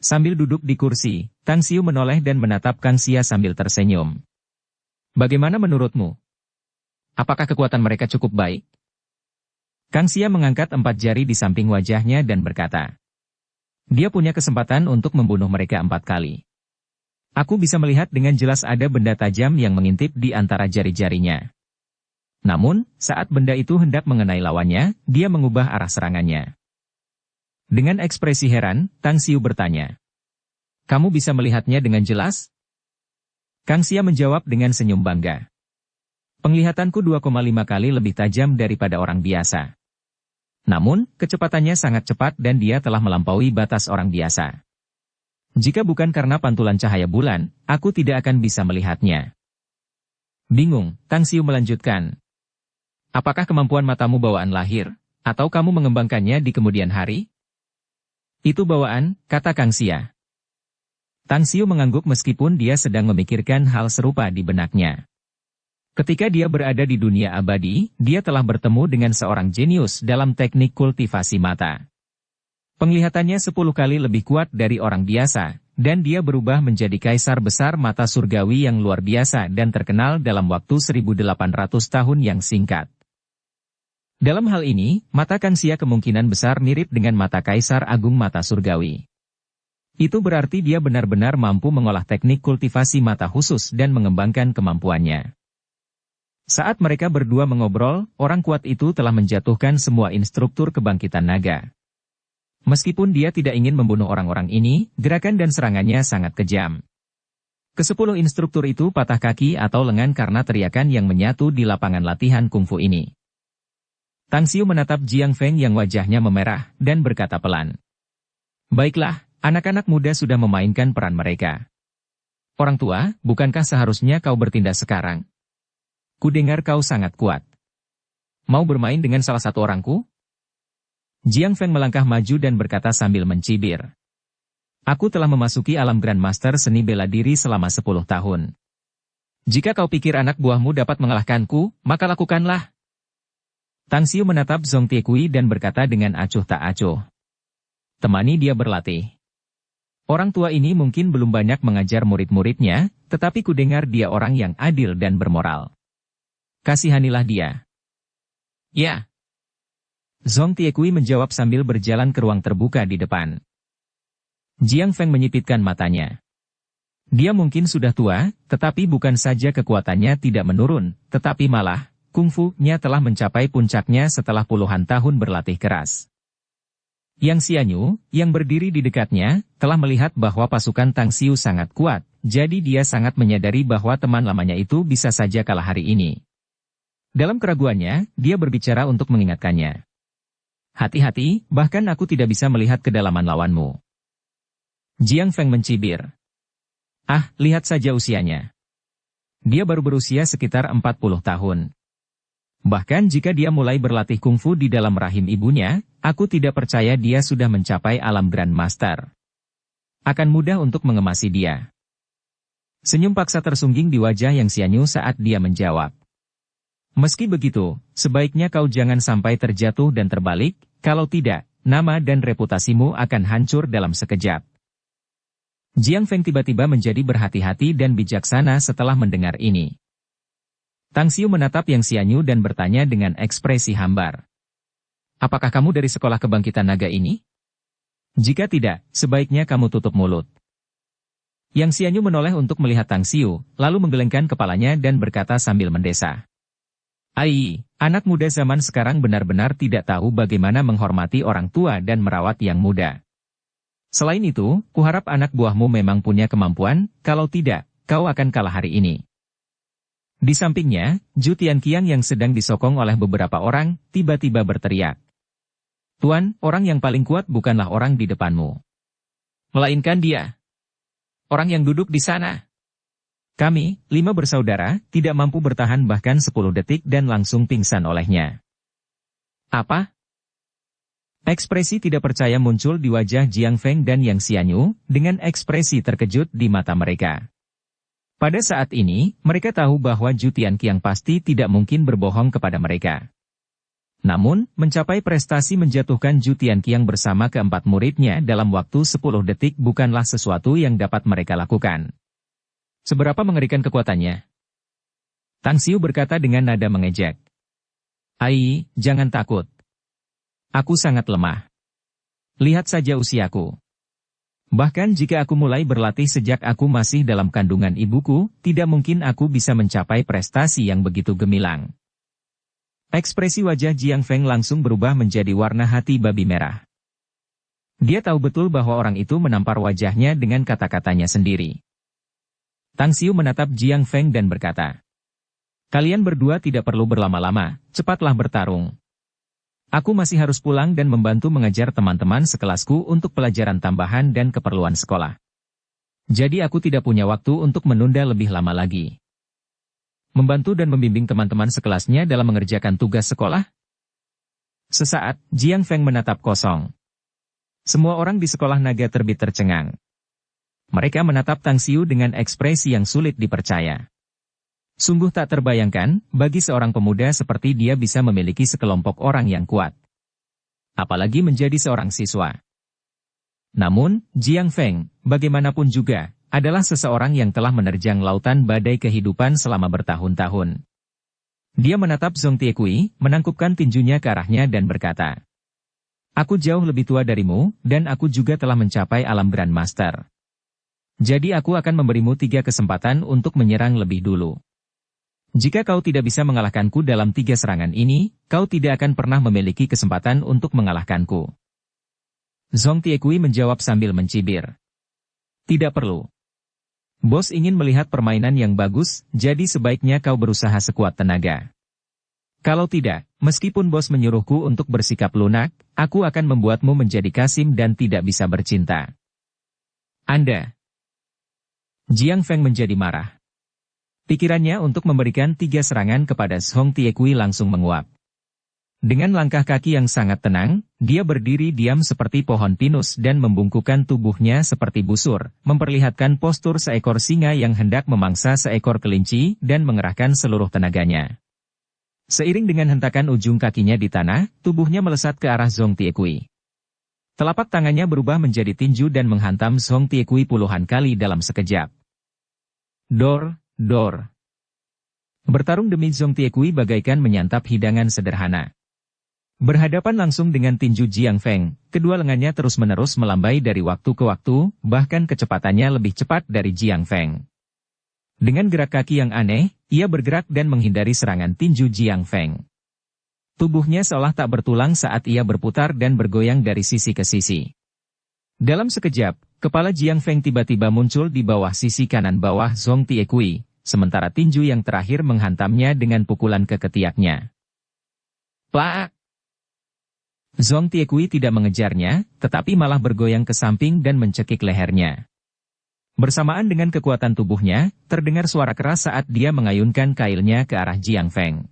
Sambil duduk di kursi, Tang Xiu menoleh dan menatap Kang Xia sambil tersenyum. Bagaimana menurutmu? Apakah kekuatan mereka cukup baik? Kang Xia mengangkat 4 jari di samping wajahnya dan berkata, dia punya kesempatan untuk membunuh mereka 4 kali. Aku bisa melihat dengan jelas ada benda tajam yang mengintip di antara jari-jarinya. Namun, saat benda itu hendak mengenai lawannya, dia mengubah arah serangannya. Dengan ekspresi heran, Tang Xiu bertanya, kamu bisa melihatnya dengan jelas? Kang Xia menjawab dengan senyum bangga. Penglihatanku 2,5 kali lebih tajam daripada orang biasa. Namun, kecepatannya sangat cepat dan dia telah melampaui batas orang biasa. Jika bukan karena pantulan cahaya bulan, aku tidak akan bisa melihatnya. Bingung, Tang Xiu melanjutkan. Apakah kemampuan matamu bawaan lahir, atau kamu mengembangkannya di kemudian hari? Itu bawaan, kata Kang Xia. Tang Xiu mengangguk meskipun dia sedang memikirkan hal serupa di benaknya. Ketika dia berada di dunia abadi, dia telah bertemu dengan seorang jenius dalam teknik kultivasi mata. Penglihatannya 10 kali lebih kuat dari orang biasa, dan dia berubah menjadi kaisar besar mata surgawi yang luar biasa dan terkenal dalam waktu 1800 tahun yang singkat. Dalam hal ini, mata Kang Xia kemungkinan besar mirip dengan mata kaisar agung mata surgawi. Itu berarti dia benar-benar mampu mengolah teknik kultivasi mata khusus dan mengembangkan kemampuannya. Saat mereka berdua mengobrol, orang kuat itu telah menjatuhkan semua instruktur kebangkitan naga. Meskipun dia tidak ingin membunuh orang-orang ini, gerakan dan serangannya sangat kejam. Ke-10 instruktur itu patah kaki atau lengan karena teriakan yang menyatu di lapangan latihan kungfu ini. Tang Xiu menatap Jiang Feng yang wajahnya memerah, dan berkata pelan. Baiklah, anak-anak muda sudah memainkan peran mereka. Orang tua, bukankah seharusnya kau bertindak sekarang? Kudengar kau sangat kuat. Mau bermain dengan salah satu orangku? Jiang Feng melangkah maju dan berkata sambil mencibir. Aku telah memasuki alam Grandmaster seni bela diri selama 10 tahun. Jika kau pikir anak buahmu dapat mengalahkanku, maka lakukanlah. Tang Xiu menatap Zhong Tiekui dan berkata dengan acuh tak acuh. Temani dia berlatih. Orang tua ini mungkin belum banyak mengajar murid-muridnya, tetapi kudengar dia orang yang adil dan bermoral. Kasihanilah dia. Ya. Zhong Tiekui menjawab sambil berjalan ke ruang terbuka di depan. Jiang Feng menyipitkan matanya. Dia mungkin sudah tua, tetapi bukan saja kekuatannya tidak menurun, tetapi malah, kungfu-nya telah mencapai puncaknya setelah puluhan tahun berlatih keras. Yang Xianyu, yang berdiri di dekatnya, telah melihat bahwa pasukan Tang Xiu sangat kuat, jadi dia sangat menyadari bahwa teman lamanya itu bisa saja kalah hari ini. Dalam keraguannya, dia berbicara untuk mengingatkannya. Hati-hati, bahkan aku tidak bisa melihat kedalaman lawanmu. Jiang Feng mencibir. Ah, lihat saja usianya. Dia baru berusia sekitar 40 tahun. Bahkan jika dia mulai berlatih kungfu di dalam rahim ibunya, aku tidak percaya dia sudah mencapai alam Grandmaster. Akan mudah untuk mengemasi dia. Senyum paksa tersungging di wajah Yang Xianyu saat dia menjawab. Meski begitu, sebaiknya kau jangan sampai terjatuh dan terbalik, kalau tidak, nama dan reputasimu akan hancur dalam sekejap. Jiang Feng tiba-tiba menjadi berhati-hati dan bijaksana setelah mendengar ini. Tang Xiu menatap Yang Xianyu dan bertanya dengan ekspresi hambar. Apakah kamu dari sekolah kebangkitan naga ini? Jika tidak, sebaiknya kamu tutup mulut. Yang Xianyu menoleh untuk melihat Tang Xiu, lalu menggelengkan kepalanya dan berkata sambil mendesah. Ai, anak muda zaman sekarang benar-benar tidak tahu bagaimana menghormati orang tua dan merawat yang muda. Selain itu, kuharap anak buahmu memang punya kemampuan, kalau tidak, kau akan kalah hari ini. Di sampingnya, Ju Tianqiang yang sedang disokong oleh beberapa orang, tiba-tiba berteriak. Tuan, orang yang paling kuat bukanlah orang di depanmu. Melainkan dia. Orang yang duduk di sana. Kami, 5 bersaudara, tidak mampu bertahan bahkan 10 detik dan langsung pingsan olehnya. Apa? Ekspresi tidak percaya muncul di wajah Jiang Feng dan Yang Xianyu, dengan ekspresi terkejut di mata mereka. Pada saat ini, mereka tahu bahwa Ju Tianqiang pasti tidak mungkin berbohong kepada mereka. Namun, mencapai prestasi menjatuhkan Ju Tianqiang bersama keempat muridnya dalam waktu 10 detik bukanlah sesuatu yang dapat mereka lakukan. Seberapa mengerikan kekuatannya? Tang Xiu berkata dengan nada mengejek. Ai, jangan takut. Aku sangat lemah. Lihat saja usiaku. Bahkan jika aku mulai berlatih sejak aku masih dalam kandungan ibuku, tidak mungkin aku bisa mencapai prestasi yang begitu gemilang. Ekspresi wajah Jiang Feng langsung berubah menjadi warna hati babi merah. Dia tahu betul bahwa orang itu menampar wajahnya dengan kata-katanya sendiri. Tang Xiu menatap Jiang Feng dan berkata, kalian berdua tidak perlu berlama-lama, cepatlah bertarung. Aku masih harus pulang dan membantu mengajar teman-teman sekelasku untuk pelajaran tambahan dan keperluan sekolah. Jadi aku tidak punya waktu untuk menunda lebih lama lagi. Membantu dan membimbing teman-teman sekelasnya dalam mengerjakan tugas sekolah? Sesaat, Jiang Feng menatap kosong. Semua orang di sekolah naga terbit tercengang. Mereka menatap Tang Xiu dengan ekspresi yang sulit dipercaya. Sungguh tak terbayangkan, bagi seorang pemuda seperti dia bisa memiliki sekelompok orang yang kuat. Apalagi menjadi seorang siswa. Namun, Jiang Feng, bagaimanapun juga, adalah seseorang yang telah menerjang lautan badai kehidupan selama bertahun-tahun. Dia menatap Zhong Tiekui, menangkupkan tinjunya ke arahnya dan berkata, aku jauh lebih tua darimu, dan aku juga telah mencapai alam Grandmaster. Jadi aku akan memberimu 3 kesempatan untuk menyerang lebih dulu. Jika kau tidak bisa mengalahkanku dalam 3 serangan ini, kau tidak akan pernah memiliki kesempatan untuk mengalahkanku. Zhong Tiekui menjawab sambil mencibir. Tidak perlu. Bos ingin melihat permainan yang bagus, jadi sebaiknya kau berusaha sekuat tenaga. Kalau tidak, meskipun bos menyuruhku untuk bersikap lunak, aku akan membuatmu menjadi kasim dan tidak bisa bercinta. Anda. Jiang Feng menjadi marah. Pikirannya untuk memberikan 3 serangan kepada Zhong Tiekui langsung menguap. Dengan langkah kaki yang sangat tenang, dia berdiri diam seperti pohon pinus dan membungkukkan tubuhnya seperti busur, memperlihatkan postur seekor singa yang hendak memangsa seekor kelinci dan mengerahkan seluruh tenaganya. Seiring dengan hentakan ujung kakinya di tanah, tubuhnya melesat ke arah Zhong Tiekui. Telapak tangannya berubah menjadi tinju dan menghantam Zhong Tiekui puluhan kali dalam sekejap. Dor. Bertarung demi Zhong Tiekui bagaikan menyantap hidangan sederhana. Berhadapan langsung dengan tinju Jiang Feng, kedua lengannya terus-menerus melambai dari waktu ke waktu, bahkan kecepatannya lebih cepat dari Jiang Feng. Dengan gerak kaki yang aneh, ia bergerak dan menghindari serangan tinju Jiang Feng. Tubuhnya seolah tak bertulang saat ia berputar dan bergoyang dari sisi ke sisi. Dalam sekejap, kepala Jiang Feng tiba-tiba muncul di bawah sisi kanan bawah Zhong Tiekui, sementara tinju yang terakhir menghantamnya dengan pukulan ke ketiaknya. Plak! Zhong Tiekui tidak mengejarnya, tetapi malah bergoyang ke samping dan mencekik lehernya. Bersamaan dengan kekuatan tubuhnya, terdengar suara keras saat dia mengayunkan kailnya ke arah Jiang Feng.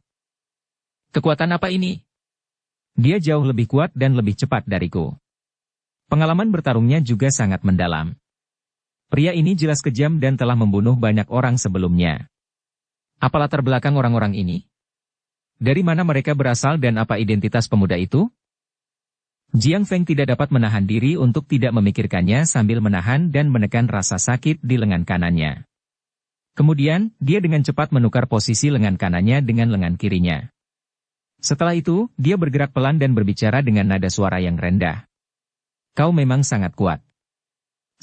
Kekuatan apa ini? Dia jauh lebih kuat dan lebih cepat dariku. Pengalaman bertarungnya juga sangat mendalam. Pria ini jelas kejam dan telah membunuh banyak orang sebelumnya. Apa latar belakang orang-orang ini? Dari mana mereka berasal dan apa identitas pemuda itu? Jiang Feng tidak dapat menahan diri untuk tidak memikirkannya sambil menahan dan menekan rasa sakit di lengan kanannya. Kemudian, dia dengan cepat menukar posisi lengan kanannya dengan lengan kirinya. Setelah itu, dia bergerak pelan dan berbicara dengan nada suara yang rendah. Kau memang sangat kuat.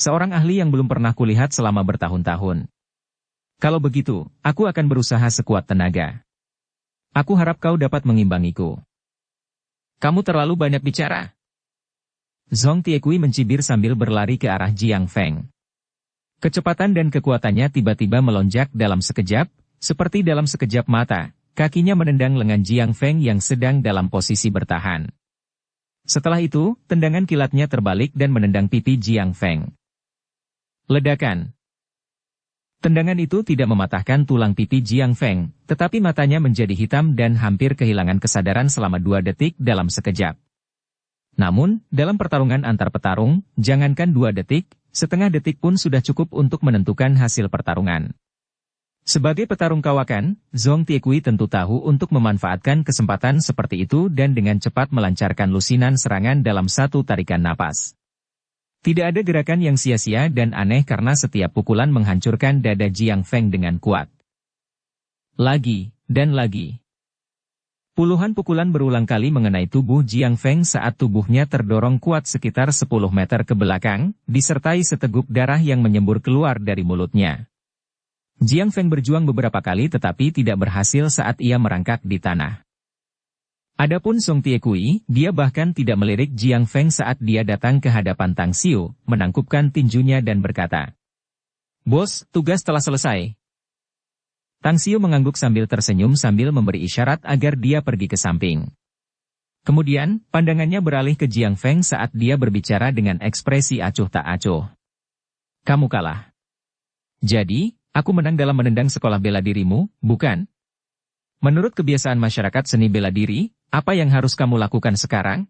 Seorang ahli yang belum pernah kulihat selama bertahun-tahun. Kalau begitu, aku akan berusaha sekuat tenaga. Aku harap kau dapat mengimbangiku. Kamu terlalu banyak bicara. Zhong Tiekui mencibir sambil berlari ke arah Jiang Feng. Kecepatan dan kekuatannya tiba-tiba melonjak dalam sekejap, seperti dalam sekejap mata, kakinya menendang lengan Jiang Feng yang sedang dalam posisi bertahan. Setelah itu, tendangan kilatnya terbalik dan menendang pipi Jiang Feng. Ledakan. Tendangan itu tidak mematahkan tulang pipi Jiang Feng, tetapi matanya menjadi hitam dan hampir kehilangan kesadaran selama 2 detik dalam sekejap. Namun, dalam pertarungan antar petarung, jangankan 2 detik, setengah detik pun sudah cukup untuk menentukan hasil pertarungan. Sebagai petarung kawakan, Zhong Tiekui tentu tahu untuk memanfaatkan kesempatan seperti itu dan dengan cepat melancarkan lusinan serangan dalam satu tarikan napas. Tidak ada gerakan yang sia-sia dan aneh karena setiap pukulan menghancurkan dada Jiang Feng dengan kuat. Lagi, dan lagi. Puluhan pukulan berulang kali mengenai tubuh Jiang Feng saat tubuhnya terdorong kuat sekitar 10 meter ke belakang, disertai seteguk darah yang menyembur keluar dari mulutnya. Jiang Feng berjuang beberapa kali tetapi tidak berhasil saat ia merangkak di tanah. Adapun Zhong Tiekui, dia bahkan tidak melirik Jiang Feng saat dia datang ke hadapan Tang Xiu, menangkupkan tinjunya dan berkata, "Bos, tugas telah selesai." Tang Xiu mengangguk sambil tersenyum sambil memberi isyarat agar dia pergi ke samping. Kemudian, pandangannya beralih ke Jiang Feng saat dia berbicara dengan ekspresi acuh tak acuh. "Kamu kalah. Jadi, aku menang dalam menendang sekolah bela dirimu, bukan? Menurut kebiasaan masyarakat seni bela diri, apa yang harus kamu lakukan sekarang?"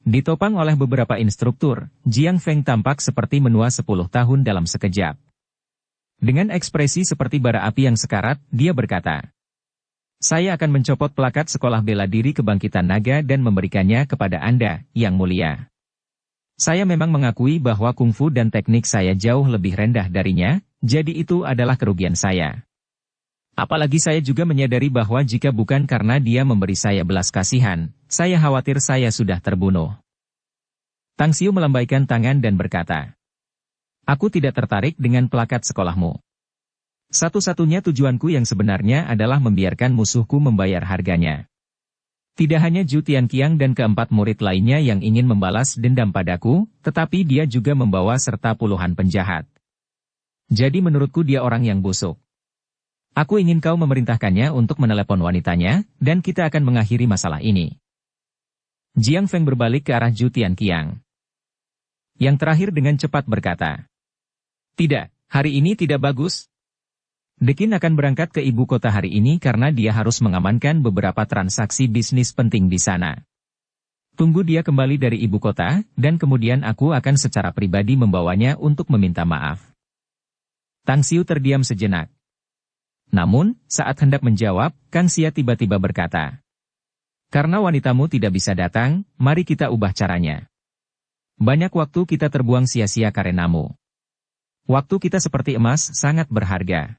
Ditopang oleh beberapa instruktur, Jiang Feng tampak seperti menua 10 tahun dalam sekejap. Dengan ekspresi seperti bara api yang sekarat, dia berkata, "Saya akan mencopot plakat sekolah bela diri kebangkitan naga dan memberikannya kepada Anda, Yang Mulia. Saya memang mengakui bahwa kungfu dan teknik saya jauh lebih rendah darinya, jadi itu adalah kerugian saya. Apalagi saya juga menyadari bahwa jika bukan karena dia memberi saya belas kasihan, saya khawatir saya sudah terbunuh." Tang Xiu melambaikan tangan dan berkata, "Aku tidak tertarik dengan plakat sekolahmu. Satu-satunya tujuanku yang sebenarnya adalah membiarkan musuhku membayar harganya. Tidak hanya Zhu Tianqiang dan keempat murid lainnya yang ingin membalas dendam padaku, tetapi dia juga membawa serta puluhan penjahat. Jadi menurutku dia orang yang busuk. Aku ingin kau memerintahkannya untuk menelepon wanitanya, dan kita akan mengakhiri masalah ini." Jiang Feng berbalik ke arah Zhu Tianqiang. Yang terakhir dengan cepat berkata, "Tidak, hari ini tidak bagus. Dekin akan berangkat ke ibu kota hari ini karena dia harus mengamankan beberapa transaksi bisnis penting di sana. Tunggu dia kembali dari ibu kota, dan kemudian aku akan secara pribadi membawanya untuk meminta maaf." Tang Xiu terdiam sejenak. Namun, saat hendak menjawab, Kang Xia tiba-tiba berkata, "Karena wanitamu tidak bisa datang, mari kita ubah caranya. Banyak waktu kita terbuang sia-sia karenamu. Waktu kita seperti emas sangat berharga.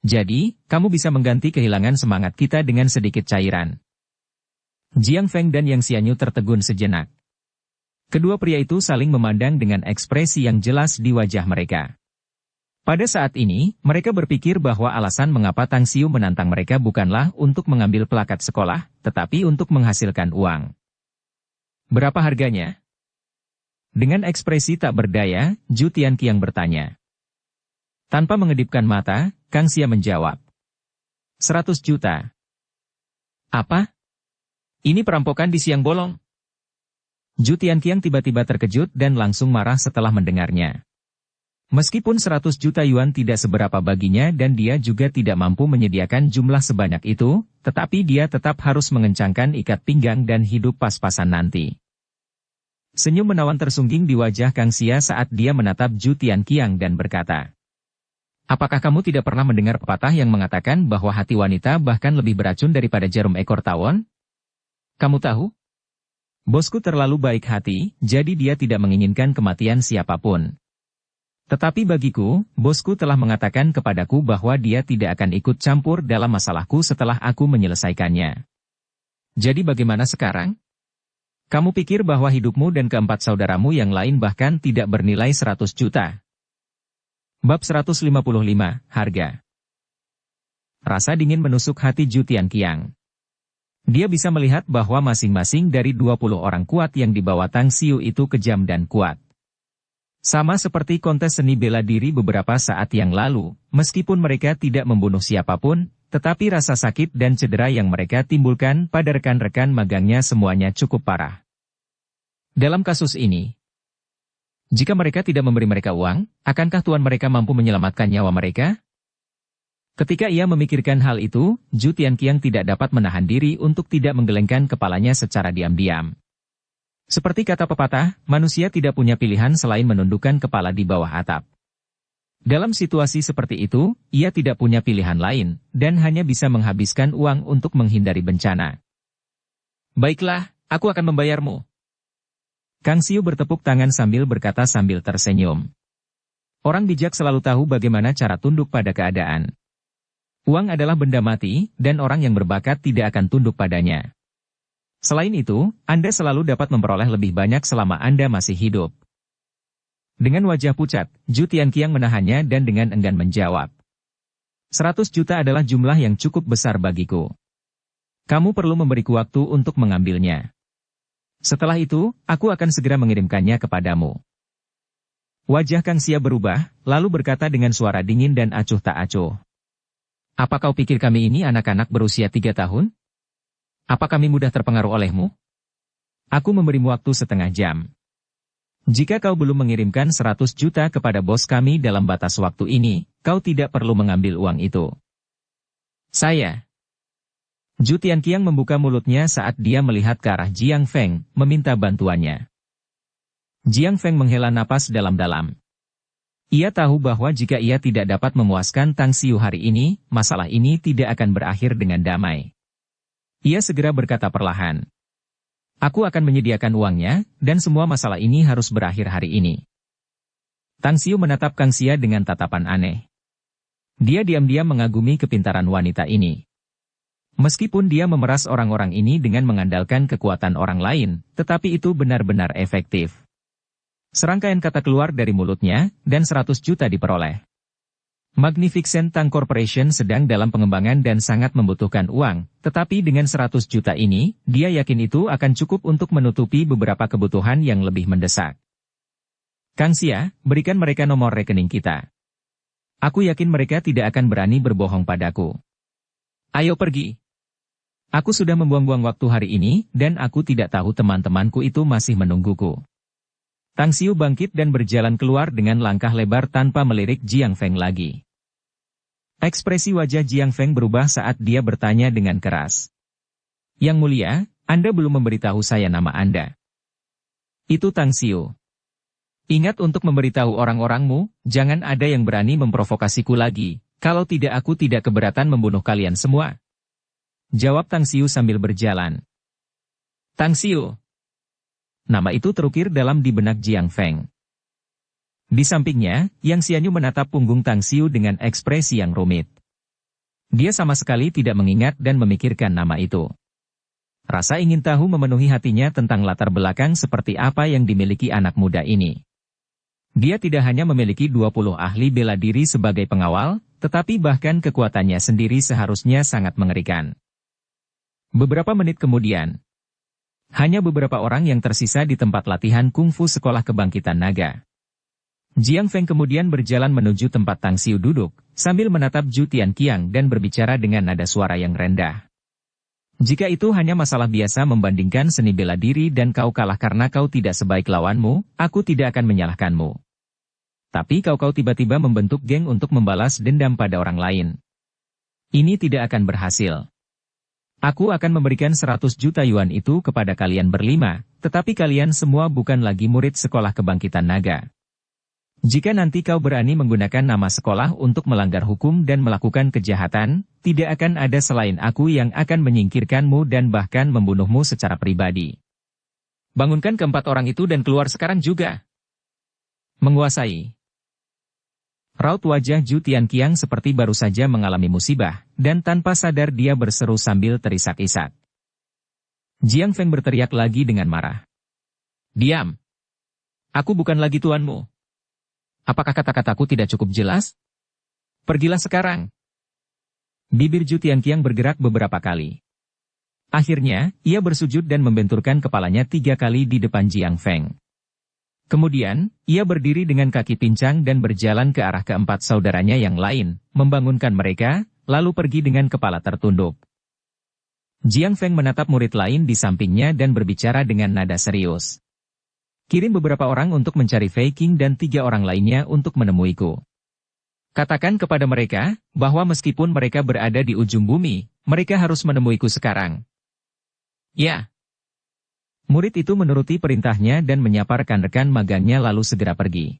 Jadi, kamu bisa mengganti kehilangan semangat kita dengan sedikit cairan." Jiang Feng dan Yang Xianyu tertegun sejenak. Kedua pria itu saling memandang dengan ekspresi yang jelas di wajah mereka. Pada saat ini, mereka berpikir bahwa alasan mengapa Tang Xiu menantang mereka bukanlah untuk mengambil plakat sekolah, tetapi untuk menghasilkan uang. "Berapa harganya?" Dengan ekspresi tak berdaya, Zhu Tianqiang bertanya. Tanpa mengedipkan mata, Kang Xia menjawab, 100 juta. "Apa? Ini perampokan di siang bolong?" Zhu Tianqiang tiba-tiba terkejut dan langsung marah setelah mendengarnya. Meskipun 100 juta yuan tidak seberapa baginya dan dia juga tidak mampu menyediakan jumlah sebanyak itu, tetapi dia tetap harus mengencangkan ikat pinggang dan hidup pas-pasan nanti. Senyum menawan tersungging di wajah Kang Xia saat dia menatap Zhu Tianqiang dan berkata, "Apakah kamu tidak pernah mendengar pepatah yang mengatakan bahwa hati wanita bahkan lebih beracun daripada jarum ekor tawon? Kamu tahu? Bosku terlalu baik hati, jadi dia tidak menginginkan kematian siapapun. Tetapi bagiku, bosku telah mengatakan kepadaku bahwa dia tidak akan ikut campur dalam masalahku setelah aku menyelesaikannya. Jadi bagaimana sekarang? Kamu pikir bahwa hidupmu dan keempat saudaramu yang lain bahkan tidak bernilai 100 juta? Bab 155, Harga. Rasa dingin menusuk hati Zhu Tianqiang. Dia bisa melihat bahwa masing-masing dari 20 orang kuat yang dibawa Tang Xiu itu kejam dan kuat. Sama seperti kontes seni bela diri beberapa saat yang lalu, meskipun mereka tidak membunuh siapapun, tetapi rasa sakit dan cedera yang mereka timbulkan pada rekan-rekan magangnya semuanya cukup parah. Dalam kasus ini, jika mereka tidak memberi mereka uang, akankah tuan mereka mampu menyelamatkan nyawa mereka? Ketika ia memikirkan hal itu, Zhu Tianqiang tidak dapat menahan diri untuk tidak menggelengkan kepalanya secara diam-diam. Seperti kata pepatah, manusia tidak punya pilihan selain menundukkan kepala di bawah atap. Dalam situasi seperti itu, ia tidak punya pilihan lain, dan hanya bisa menghabiskan uang untuk menghindari bencana. Baiklah, aku akan membayarmu. Kang Xiu bertepuk tangan sambil berkata sambil tersenyum. Orang bijak selalu tahu bagaimana cara tunduk pada keadaan. Uang adalah benda mati, dan orang yang berbakat tidak akan tunduk padanya. Selain itu, Anda selalu dapat memperoleh lebih banyak selama Anda masih hidup. Dengan wajah pucat, Zhu Tianqiang menahannya dan dengan enggan menjawab. 100 juta adalah jumlah yang cukup besar bagiku. Kamu perlu memberiku waktu untuk mengambilnya. Setelah itu, aku akan segera mengirimkannya kepadamu. Wajah Kang Xia berubah, lalu berkata dengan suara dingin dan acuh tak acuh. Apa kau pikir kami ini anak-anak berusia 3 tahun? Apa kami mudah terpengaruh olehmu? Aku memberimu waktu setengah jam. Jika kau belum mengirimkan 100 juta kepada bos kami dalam batas waktu ini, kau tidak perlu mengambil uang itu. Saya. Zhu Tianqiang membuka mulutnya saat dia melihat ke arah Jiang Feng, meminta bantuannya. Jiang Feng menghela napas dalam-dalam. Ia tahu bahwa jika ia tidak dapat memuaskan Tang Xiu hari ini, masalah ini tidak akan berakhir dengan damai. Ia segera berkata perlahan. Aku akan menyediakan uangnya, dan semua masalah ini harus berakhir hari ini. Tang Xiu menatap Kang Xia dengan tatapan aneh. Dia diam-diam mengagumi kepintaran wanita ini. Meskipun dia memeras orang-orang ini dengan mengandalkan kekuatan orang lain, tetapi itu benar-benar efektif. Serangkaian kata keluar dari mulutnya, dan 100 juta diperoleh. Magnificent Tang Corporation sedang dalam pengembangan dan sangat membutuhkan uang, tetapi dengan 100 juta ini, dia yakin itu akan cukup untuk menutupi beberapa kebutuhan yang lebih mendesak. Kang Xia, berikan mereka nomor rekening kita. Aku yakin mereka tidak akan berani berbohong padaku. Ayo pergi. Aku sudah membuang-buang waktu hari ini, dan aku tidak tahu teman-temanku itu masih menungguku. Tang Xiu bangkit dan berjalan keluar dengan langkah lebar tanpa melirik Jiang Feng lagi. Ekspresi wajah Jiang Feng berubah saat dia bertanya dengan keras. Yang mulia, Anda belum memberitahu saya nama Anda. Itu Tang Xiu. Ingat untuk memberitahu orang-orangmu, jangan ada yang berani memprovokasiku lagi, kalau tidak aku tidak keberatan membunuh kalian semua. Jawab Tang Xiu sambil berjalan. Tang Xiu. Nama itu terukir dalam di benak Jiang Feng. Di sampingnya, Yang Xianyu menatap punggung Tang Xiu dengan ekspresi yang rumit. Dia sama sekali tidak mengingat dan memikirkan nama itu. Rasa ingin tahu memenuhi hatinya tentang latar belakang seperti apa yang dimiliki anak muda ini. Dia tidak hanya memiliki 20 ahli bela diri sebagai pengawal, tetapi bahkan kekuatannya sendiri seharusnya sangat mengerikan. Beberapa menit kemudian, hanya beberapa orang yang tersisa di tempat latihan kungfu sekolah kebangkitan naga. Jiang Feng kemudian berjalan menuju tempat Tang Xiu duduk, sambil menatap Zhu Tianqiang dan berbicara dengan nada suara yang rendah. Jika itu hanya masalah biasa membandingkan seni bela diri dan kau kalah karena kau tidak sebaik lawanmu, aku tidak akan menyalahkanmu. Tapi kau tiba-tiba membentuk geng untuk membalas dendam pada orang lain. Ini tidak akan berhasil. Aku akan memberikan 100 juta yuan itu kepada kalian berlima, tetapi kalian semua bukan lagi murid sekolah kebangkitan naga. Jika nanti kau berani menggunakan nama sekolah untuk melanggar hukum dan melakukan kejahatan, tidak akan ada selain aku yang akan menyingkirkanmu dan bahkan membunuhmu secara pribadi. Bangunkan keempat orang itu dan keluar sekarang juga. Menguasai. Raut wajah Zhu Tianqiang seperti baru saja mengalami musibah, dan tanpa sadar dia berseru sambil terisak-isak. Jiang Feng berteriak lagi dengan marah. Diam. Aku bukan lagi tuanmu. Apakah kata-kataku tidak cukup jelas? Pergilah sekarang. Bibir Zhu Tianqiang bergerak beberapa kali. Akhirnya, ia bersujud dan membenturkan kepalanya 3 kali di depan Jiang Feng. Kemudian, ia berdiri dengan kaki pincang dan berjalan ke arah keempat saudaranya yang lain, membangunkan mereka, lalu pergi dengan kepala tertunduk. Jiang Feng menatap murid lain di sampingnya dan berbicara dengan nada serius. Kirim beberapa orang untuk mencari Fei Qing dan 3 orang lainnya untuk menemuiku. Katakan kepada mereka, bahwa meskipun mereka berada di ujung bumi, mereka harus menemuiku sekarang. Ya. Murid itu menuruti perintahnya dan menyapa rekan-rekan magangnya lalu segera pergi.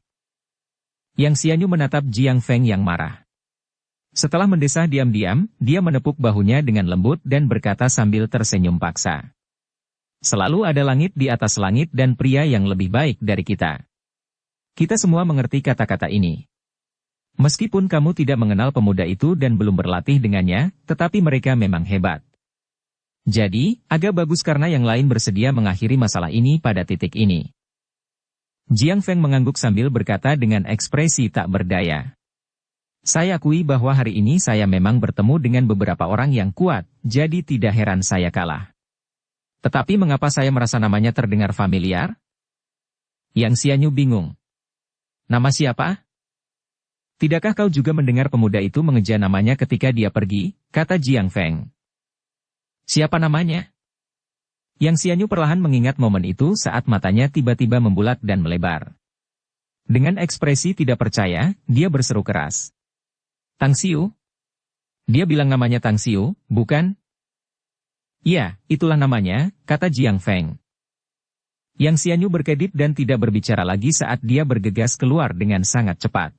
Yang Xianyu menatap Jiang Feng yang marah. Setelah mendesah diam-diam, dia menepuk bahunya dengan lembut dan berkata sambil tersenyum paksa. Selalu ada langit di atas langit dan pria yang lebih baik dari kita. Kita semua mengerti kata-kata ini. Meskipun kamu tidak mengenal pemuda itu dan belum berlatih dengannya, tetapi mereka memang hebat. Jadi, agak bagus karena yang lain bersedia mengakhiri masalah ini pada titik ini. Jiang Feng mengangguk sambil berkata dengan ekspresi tak berdaya. Saya akui bahwa hari ini saya memang bertemu dengan beberapa orang yang kuat, jadi tidak heran saya kalah. Tetapi mengapa saya merasa namanya terdengar familiar? Yang Xianyu bingung. Nama siapa? Tidakkah kau juga mendengar pemuda itu mengeja namanya ketika dia pergi, kata Jiang Feng. Siapa namanya? Yang Xianyu perlahan mengingat momen itu saat matanya tiba-tiba membulat dan melebar. Dengan ekspresi tidak percaya, dia berseru keras. Tang Xiu? Dia bilang namanya Tang Xiu, bukan? Ya, itulah namanya, kata Jiang Feng. Yang Xianyu berkedip dan tidak berbicara lagi saat dia bergegas keluar dengan sangat cepat.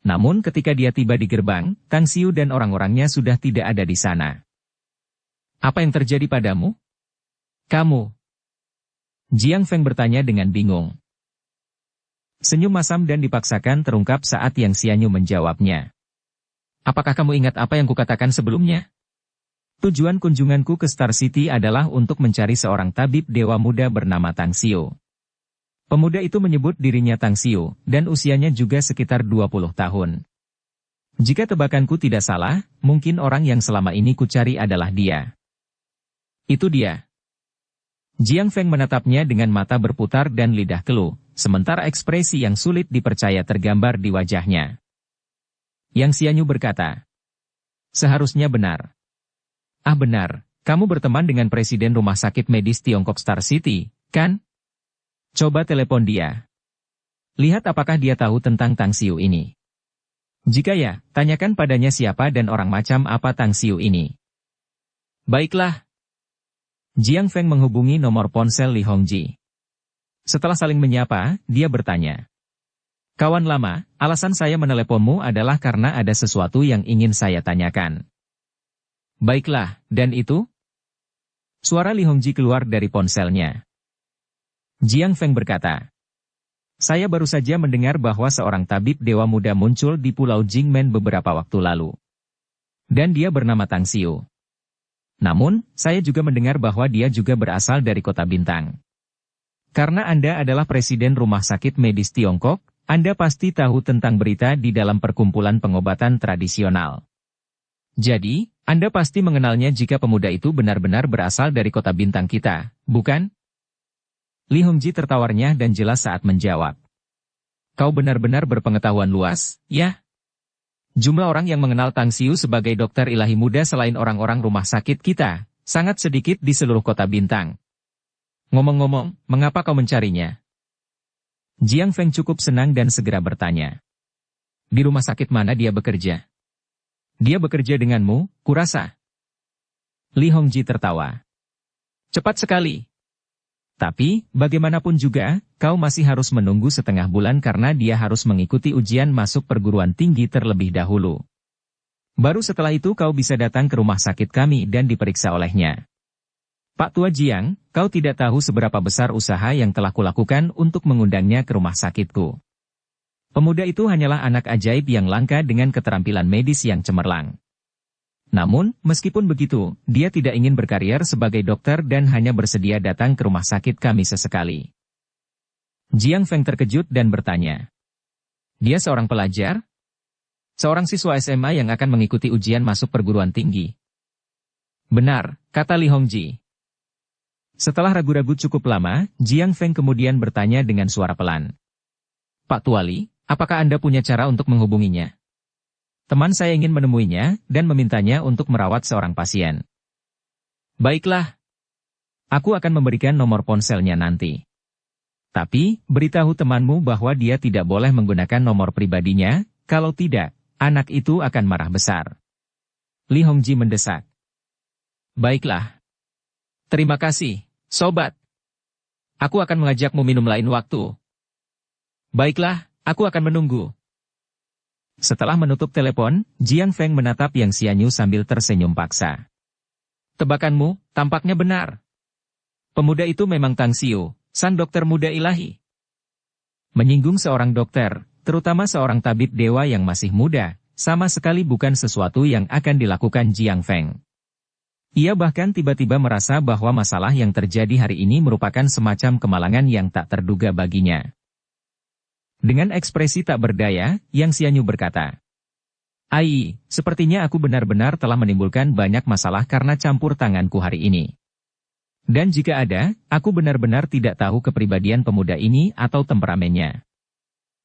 Namun ketika dia tiba di gerbang, Tang Xiu dan orang-orangnya sudah tidak ada di sana. Apa yang terjadi padamu? Kamu. Jiang Feng bertanya dengan bingung. Senyum masam dan dipaksakan terungkap saat Yang Xianyu menjawabnya. Apakah kamu ingat apa yang kukatakan sebelumnya? Tujuan kunjunganku ke Star City adalah untuk mencari seorang tabib dewa muda bernama Tang Xiu. Pemuda itu menyebut dirinya Tang Xiu, dan usianya juga sekitar 20 tahun. Jika tebakanku tidak salah, mungkin orang yang selama ini kucari adalah dia. Itu dia. Jiang Feng menatapnya dengan mata berputar dan lidah keluh, sementara ekspresi yang sulit dipercaya tergambar di wajahnya. Yang Xianyu berkata, seharusnya benar. Ah benar, kamu berteman dengan Presiden Rumah Sakit Medis Tiongkok Star City, kan? Coba telepon dia. Lihat apakah dia tahu tentang Tang Xiu ini. Jika ya, tanyakan padanya siapa dan orang macam apa Tang Xiu ini. Baiklah. Jiang Feng menghubungi nomor ponsel Li Hongji. Setelah saling menyapa, dia bertanya. Kawan lama, alasan saya meneleponmu adalah karena ada sesuatu yang ingin saya tanyakan. Baiklah, dan itu? Suara Li Hongji keluar dari ponselnya. Jiang Feng berkata. Saya baru saja mendengar bahwa seorang tabib dewa muda muncul di Pulau Jingmen beberapa waktu lalu. Dan dia bernama Tang Xiu. Namun, saya juga mendengar bahwa dia juga berasal dari Kota Bintang. Karena Anda adalah Presiden Rumah Sakit Medis Tiongkok, Anda pasti tahu tentang berita di dalam perkumpulan pengobatan tradisional. Jadi, Anda pasti mengenalnya jika pemuda itu benar-benar berasal dari Kota Bintang kita, bukan? Li Hongji tertawarnya dan jelas saat menjawab. Kau benar-benar berpengetahuan luas, ya? Jumlah orang yang mengenal Tang Xiu sebagai dokter ilahi muda selain orang-orang rumah sakit kita, sangat sedikit di seluruh Kota Bintang. Ngomong-ngomong, mengapa kau mencarinya? Jiang Feng cukup senang dan segera bertanya. Di rumah sakit mana dia bekerja? Dia bekerja denganmu, kurasa. Li Hongji tertawa. Cepat sekali. Tapi, bagaimanapun juga, kau masih harus menunggu setengah bulan karena dia harus mengikuti ujian masuk perguruan tinggi terlebih dahulu. Baru setelah itu kau bisa datang ke rumah sakit kami dan diperiksa olehnya. Pak Tua Jiang, kau tidak tahu seberapa besar usaha yang telah kulakukan untuk mengundangnya ke rumah sakitku. Pemuda itu hanyalah anak ajaib yang langka dengan keterampilan medis yang cemerlang. Namun, meskipun begitu, dia tidak ingin berkarier sebagai dokter dan hanya bersedia datang ke rumah sakit kami sesekali. Jiang Feng terkejut dan bertanya. Dia seorang pelajar? Seorang siswa SMA yang akan mengikuti ujian masuk perguruan tinggi. Benar, kata Li Hongji. Setelah ragu-ragu cukup lama, Jiang Feng kemudian bertanya dengan suara pelan. Pak Tuali, apakah Anda punya cara untuk menghubunginya? Teman saya ingin menemuinya dan memintanya untuk merawat seorang pasien. Baiklah. Aku akan memberikan nomor ponselnya nanti. Tapi, beritahu temanmu bahwa dia tidak boleh menggunakan nomor pribadinya, kalau tidak, anak itu akan marah besar. Li Hongji mendesak. Baiklah. Terima kasih, sobat. Aku akan mengajakmu minum lain waktu. Baiklah, aku akan menunggu. Setelah menutup telepon, Jiang Feng menatap Yang Xianyu sambil tersenyum paksa. Tebakanmu, tampaknya benar. Pemuda itu memang Tang Xiu, sang dokter muda ilahi. Menyinggung seorang dokter, terutama seorang tabib dewa yang masih muda, sama sekali bukan sesuatu yang akan dilakukan Jiang Feng. Ia bahkan tiba-tiba merasa bahwa masalah yang terjadi hari ini merupakan semacam kemalangan yang tak terduga baginya. Dengan ekspresi tak berdaya, Yang Xianyu berkata, Ai, sepertinya aku benar-benar telah menimbulkan banyak masalah karena campur tanganku hari ini. Dan jika ada, aku benar-benar tidak tahu kepribadian pemuda ini atau temperamennya.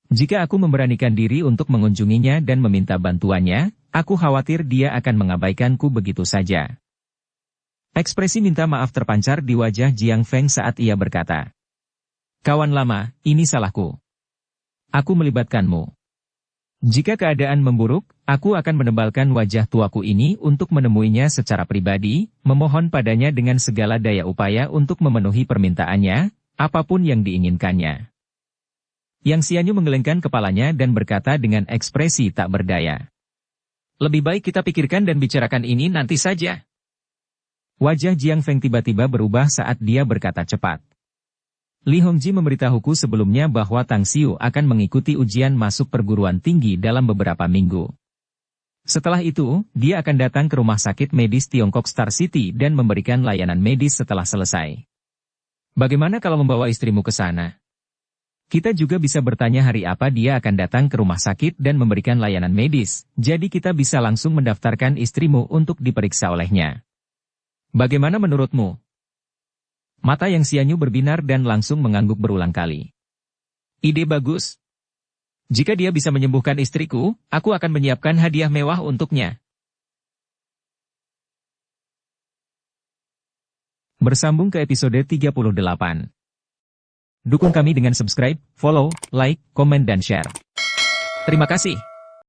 Jika aku memberanikan diri untuk mengunjunginya dan meminta bantuannya, aku khawatir dia akan mengabaikanku begitu saja. Ekspresi minta maaf terpancar di wajah Jiang Feng saat ia berkata, Kawan lama, ini salahku. Aku melibatkanmu. Jika keadaan memburuk, aku akan menebalkan wajah tuaku ini untuk menemuinya secara pribadi, memohon padanya dengan segala daya upaya untuk memenuhi permintaannya, apapun yang diinginkannya. Yang Xianyu menggelengkan kepalanya dan berkata dengan ekspresi tak berdaya. Lebih baik kita pikirkan dan bicarakan ini nanti saja. Wajah Jiang Feng tiba-tiba berubah saat dia berkata cepat. Li Hongji memberitahuku sebelumnya bahwa Tang Xiu akan mengikuti ujian masuk perguruan tinggi dalam beberapa minggu. Setelah itu, dia akan datang ke rumah sakit medis Tiongkok Star City dan memberikan layanan medis setelah selesai. Bagaimana kalau membawa istrimu ke sana? Kita juga bisa bertanya hari apa dia akan datang ke rumah sakit dan memberikan layanan medis, jadi kita bisa langsung mendaftarkan istrimu untuk diperiksa olehnya. Bagaimana menurutmu? Mata Yang Xianyu berbinar dan langsung mengangguk berulang kali. Ide bagus. Jika dia bisa menyembuhkan istriku, aku akan menyiapkan hadiah mewah untuknya. Bersambung ke episode 38. Dukung kami dengan subscribe, follow, like, komen dan share. Terima kasih.